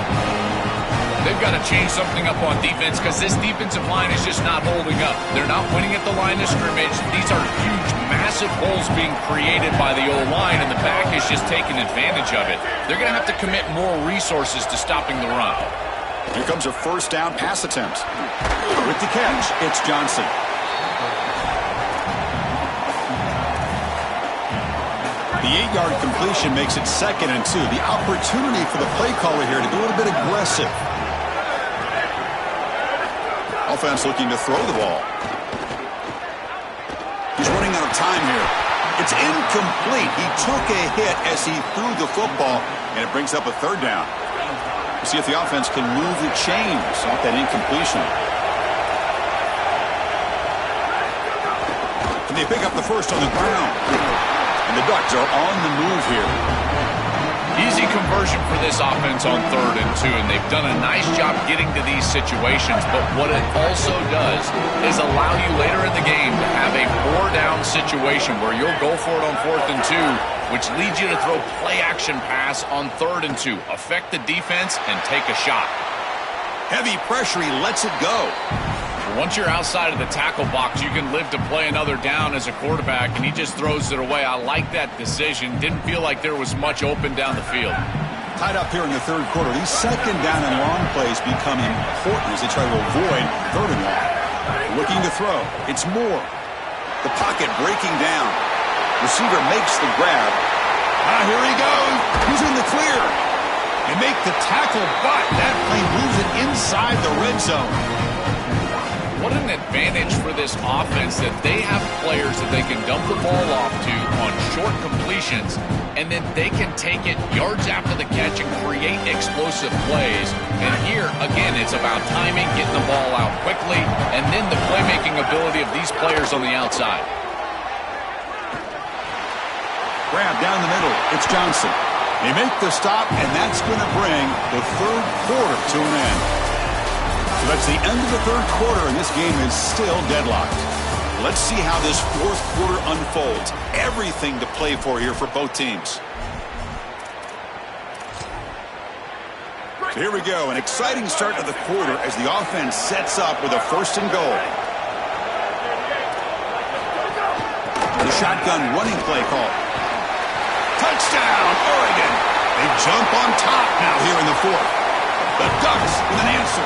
They've got to change something up on defense because this defensive line is just not holding up. They're not winning at the line of scrimmage. These are huge, massive holes being created by the O-line, and the back is just taking advantage of it. They're going to have to commit more resources to stopping the run. Here comes a first down pass attempt. With the catch, it's Johnson. The 8-yard completion makes it 2nd and 2. The opportunity for the play caller here to be a little bit aggressive. Offense looking to throw the ball. He's running out of time here. It's incomplete. He took a hit as he threw the football, and it brings up a 3rd down. We'll see if the offense can move the chains off that incompletion. Can they pick up the first on the ground? And the Ducks are on the move here. Easy conversion for this offense on 3rd and 2, and they've done a nice job getting to these situations, but what it also does is allow you later in the game to have a 4-down situation where you'll go for it on 4th and 2, which leads you to throw play-action pass on 3rd and 2. Affect the defense and take a shot. Heavy pressure, he lets it go. Once you're outside of the tackle box, you can live to play another down as a quarterback, and he just throws it away. I like that decision. Didn't feel like there was much open down the field. Tied up here in the 3rd quarter. These 2nd down and long plays become important as they try to avoid 3rd and long. Looking to throw. It's Moore. The pocket breaking down. Receiver makes the grab. Here he goes. He's in the clear. They make the tackle, but that play moves it inside the red zone. What an advantage for this offense that they have players that they can dump the ball off to on short completions, and then they can take it yards after the catch and create explosive plays. And here, again, it's about timing, getting the ball out quickly, and then the playmaking ability of these players on the outside. Grab down the middle. It's Johnson. They make the stop, and that's going to bring the 3rd quarter to an end. So that's the end of the 3rd quarter, and this game is still deadlocked. Let's see how this 4th quarter unfolds. Everything to play for here for both teams. So here we go, an exciting start to the quarter as the offense sets up with a 1st and goal. The shotgun running play call. Touchdown, Oregon. They jump on top now here in the 4th. The Ducks with an answer.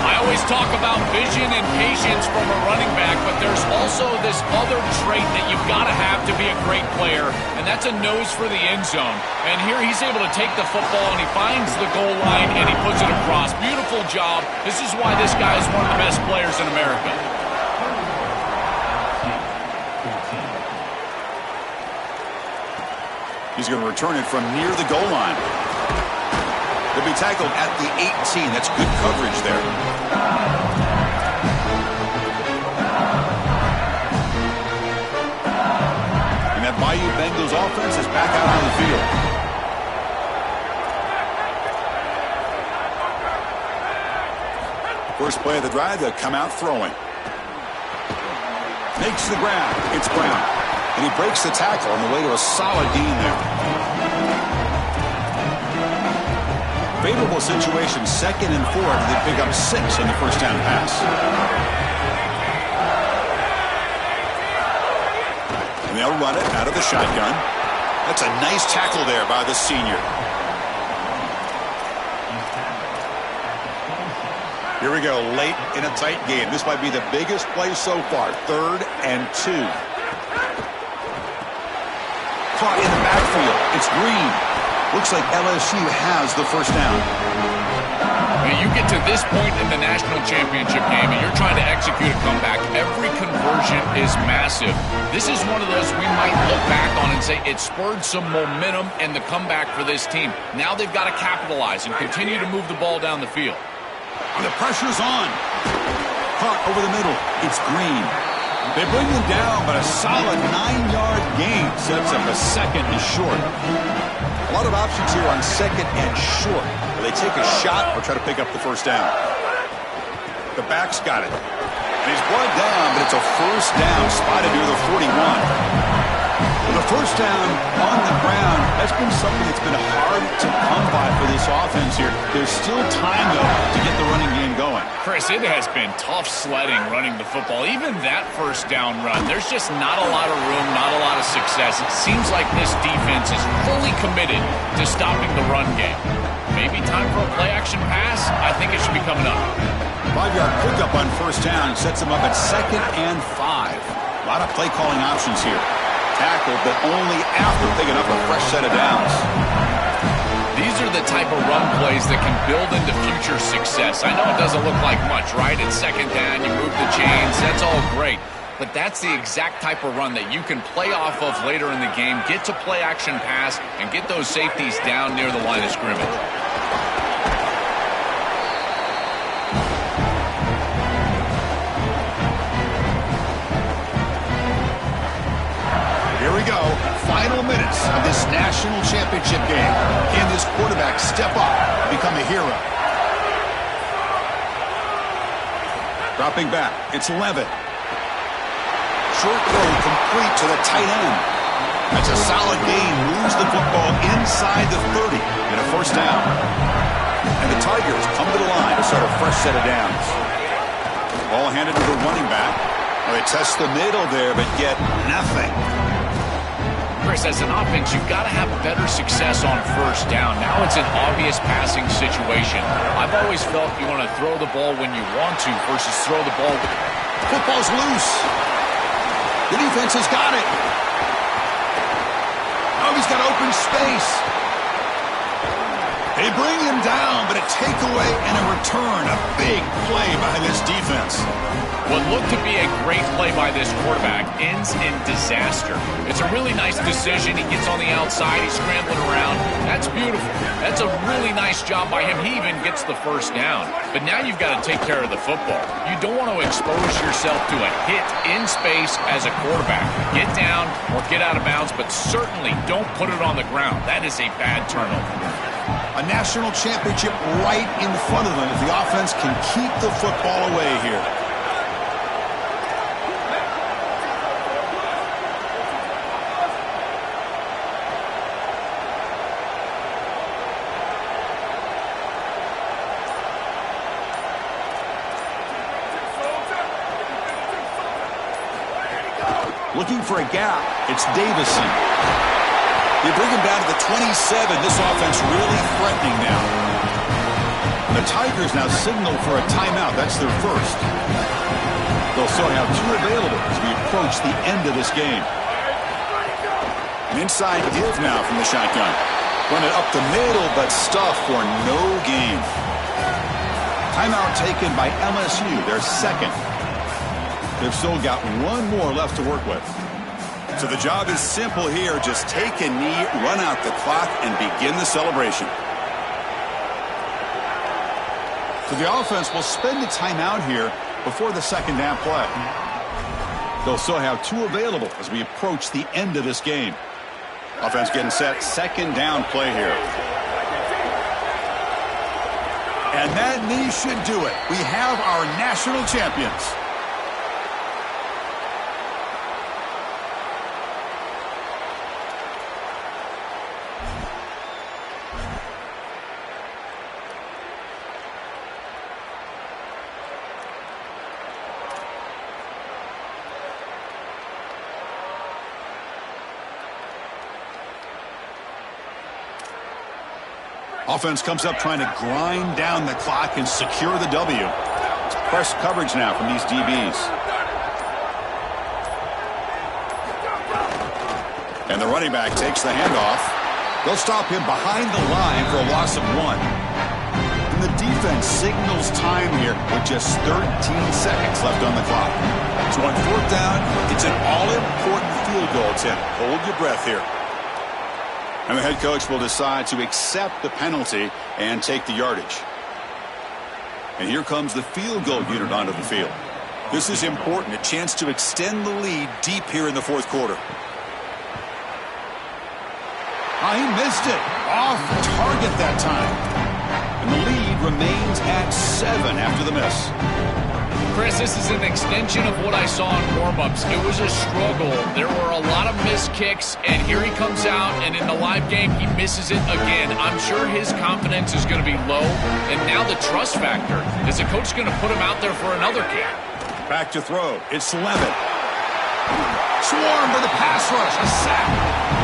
I always talk about vision and patience from a running back, but there's also this other trait that you've got to have to be a great player, and that's a nose for the end zone. And here he's able to take the football, and he finds the goal line, and he puts it across. Beautiful job. This is why this guy is one of the best players in America. He's going to return it from near the goal line. He'll be tackled at the 18. That's good coverage there. And that Bayou Bengals offense is back out on the field. First play of the drive, they'll come out throwing. Makes the ground. It's Brown. And he breaks the tackle on the way to a solid gain there. Favorable situation, 2nd and 4. They pick up 6 on the first down pass. And they'll run it out of the shotgun. That's a nice tackle there by the senior. Here we go, late in a tight game. This might be the biggest play so far. 3rd and 2. Caught in the backfield. It's Green. Looks like LSU has the first down. When you get to this point in the national championship game and you're trying to execute a comeback, every conversion is massive. This is one of those we might look back on and say it spurred some momentum in the comeback for this team. Now they've got to capitalize and continue to move the ball down the field. And the pressure's on. Caught over the middle. It's Green. They bring him down, but a solid 9-yard gain sets up a 2nd and short. A lot of options here on 2nd and short. Will they take a shot or try to pick up the first down? The back's got it. And he's brought down, but it's a first down spotted near the 41. With a first down on the ground, that's been something that's been hard to come by for this offense here. There's still time, though, to get the running game going. Chris, it has been tough sledding running the football. Even that first down run, there's just not a lot of room, not a lot of success. It seems like this defense is fully committed to stopping the run game. Maybe time for a play-action pass? I think it should be coming up. 5-yard pickup on first down sets them up at 2nd and 5. A lot of play-calling options here. Tackled, but only after picking up a fresh set of downs. These are the type of run plays that can build into future success. I know it doesn't look like much, right? It's 2nd down, you move the chains, that's all great. But that's the exact type of run that you can play off of later in the game, get to play action pass, and get those safeties down near the line of scrimmage. Here we go. Final minutes of this national championship game. Can this quarterback step up and become a hero? Dropping back. It's Levitt. Short throw complete to the tight end. That's a solid gain. Moves the football inside the 30 and a first down. And the Tigers come to the line to start a fresh set of downs. Ball handed to the running back. Well, they test the middle there, but get nothing. Chris, as an offense, you've got to have better success on first down. Now it's an obvious passing situation. I've always felt you want to throw the ball when you want to versus throw the ball. Football's loose. The defense has got it. Oh, he's got open space. They bring him down, but a takeaway and a return. A big play by this defense. What looked to be a great play by this quarterback ends in disaster. It's a really nice decision. He gets on the outside. He's scrambling around. That's beautiful. That's a really nice job by him. He even gets the first down. But now you've got to take care of the football. You don't want to expose yourself to a hit in space as a quarterback. Get down or get out of bounds, but certainly don't put it on the ground. That is a bad turnover. A national championship right in front of them if the offense can keep the football away here. Looking for a gap. It's Davison. They bring him down to the 27. This offense really threatening now. The Tigers now signal for a timeout. That's their first. They'll still have 2 available as we approach the end of this game. An inside give now from the shotgun. Run it up the middle, but stuff for no gain. Timeout taken by LSU, their second. They've still got 1 more left to work with. So the job is simple here. Just take a knee, run out the clock, and begin the celebration. So the offense will spend the timeout here before the second down play. They'll still have 2 available as we approach the end of this game. Offense getting set, second down play here. And that knee should do it. We have our national champions. Offense comes up trying to grind down the clock and secure the W. It's press coverage now from these DBs. And the running back takes the handoff. They'll stop him behind the line for a loss of 1. And the defense signals time here with just 13 seconds left on the clock. So on 4th down, it's an all-important field goal attempt. Hold your breath here. And the head coach will decide to accept the penalty and take the yardage. And here comes the field goal unit onto the field. This is important, a chance to extend the lead deep here in the 4th quarter. He missed it. Off target that time. And the lead remains at 7 after the miss. Chris, this is an extension of what I saw in warm-ups. It was a struggle. There were a lot of missed kicks, and here he comes out, and in the live game, he misses it again. I'm sure his confidence is going to be low, and now the trust factor. Is the coach going to put him out there for another game? Back to throw. It's Levitt. Swarm for the pass rush. A sack.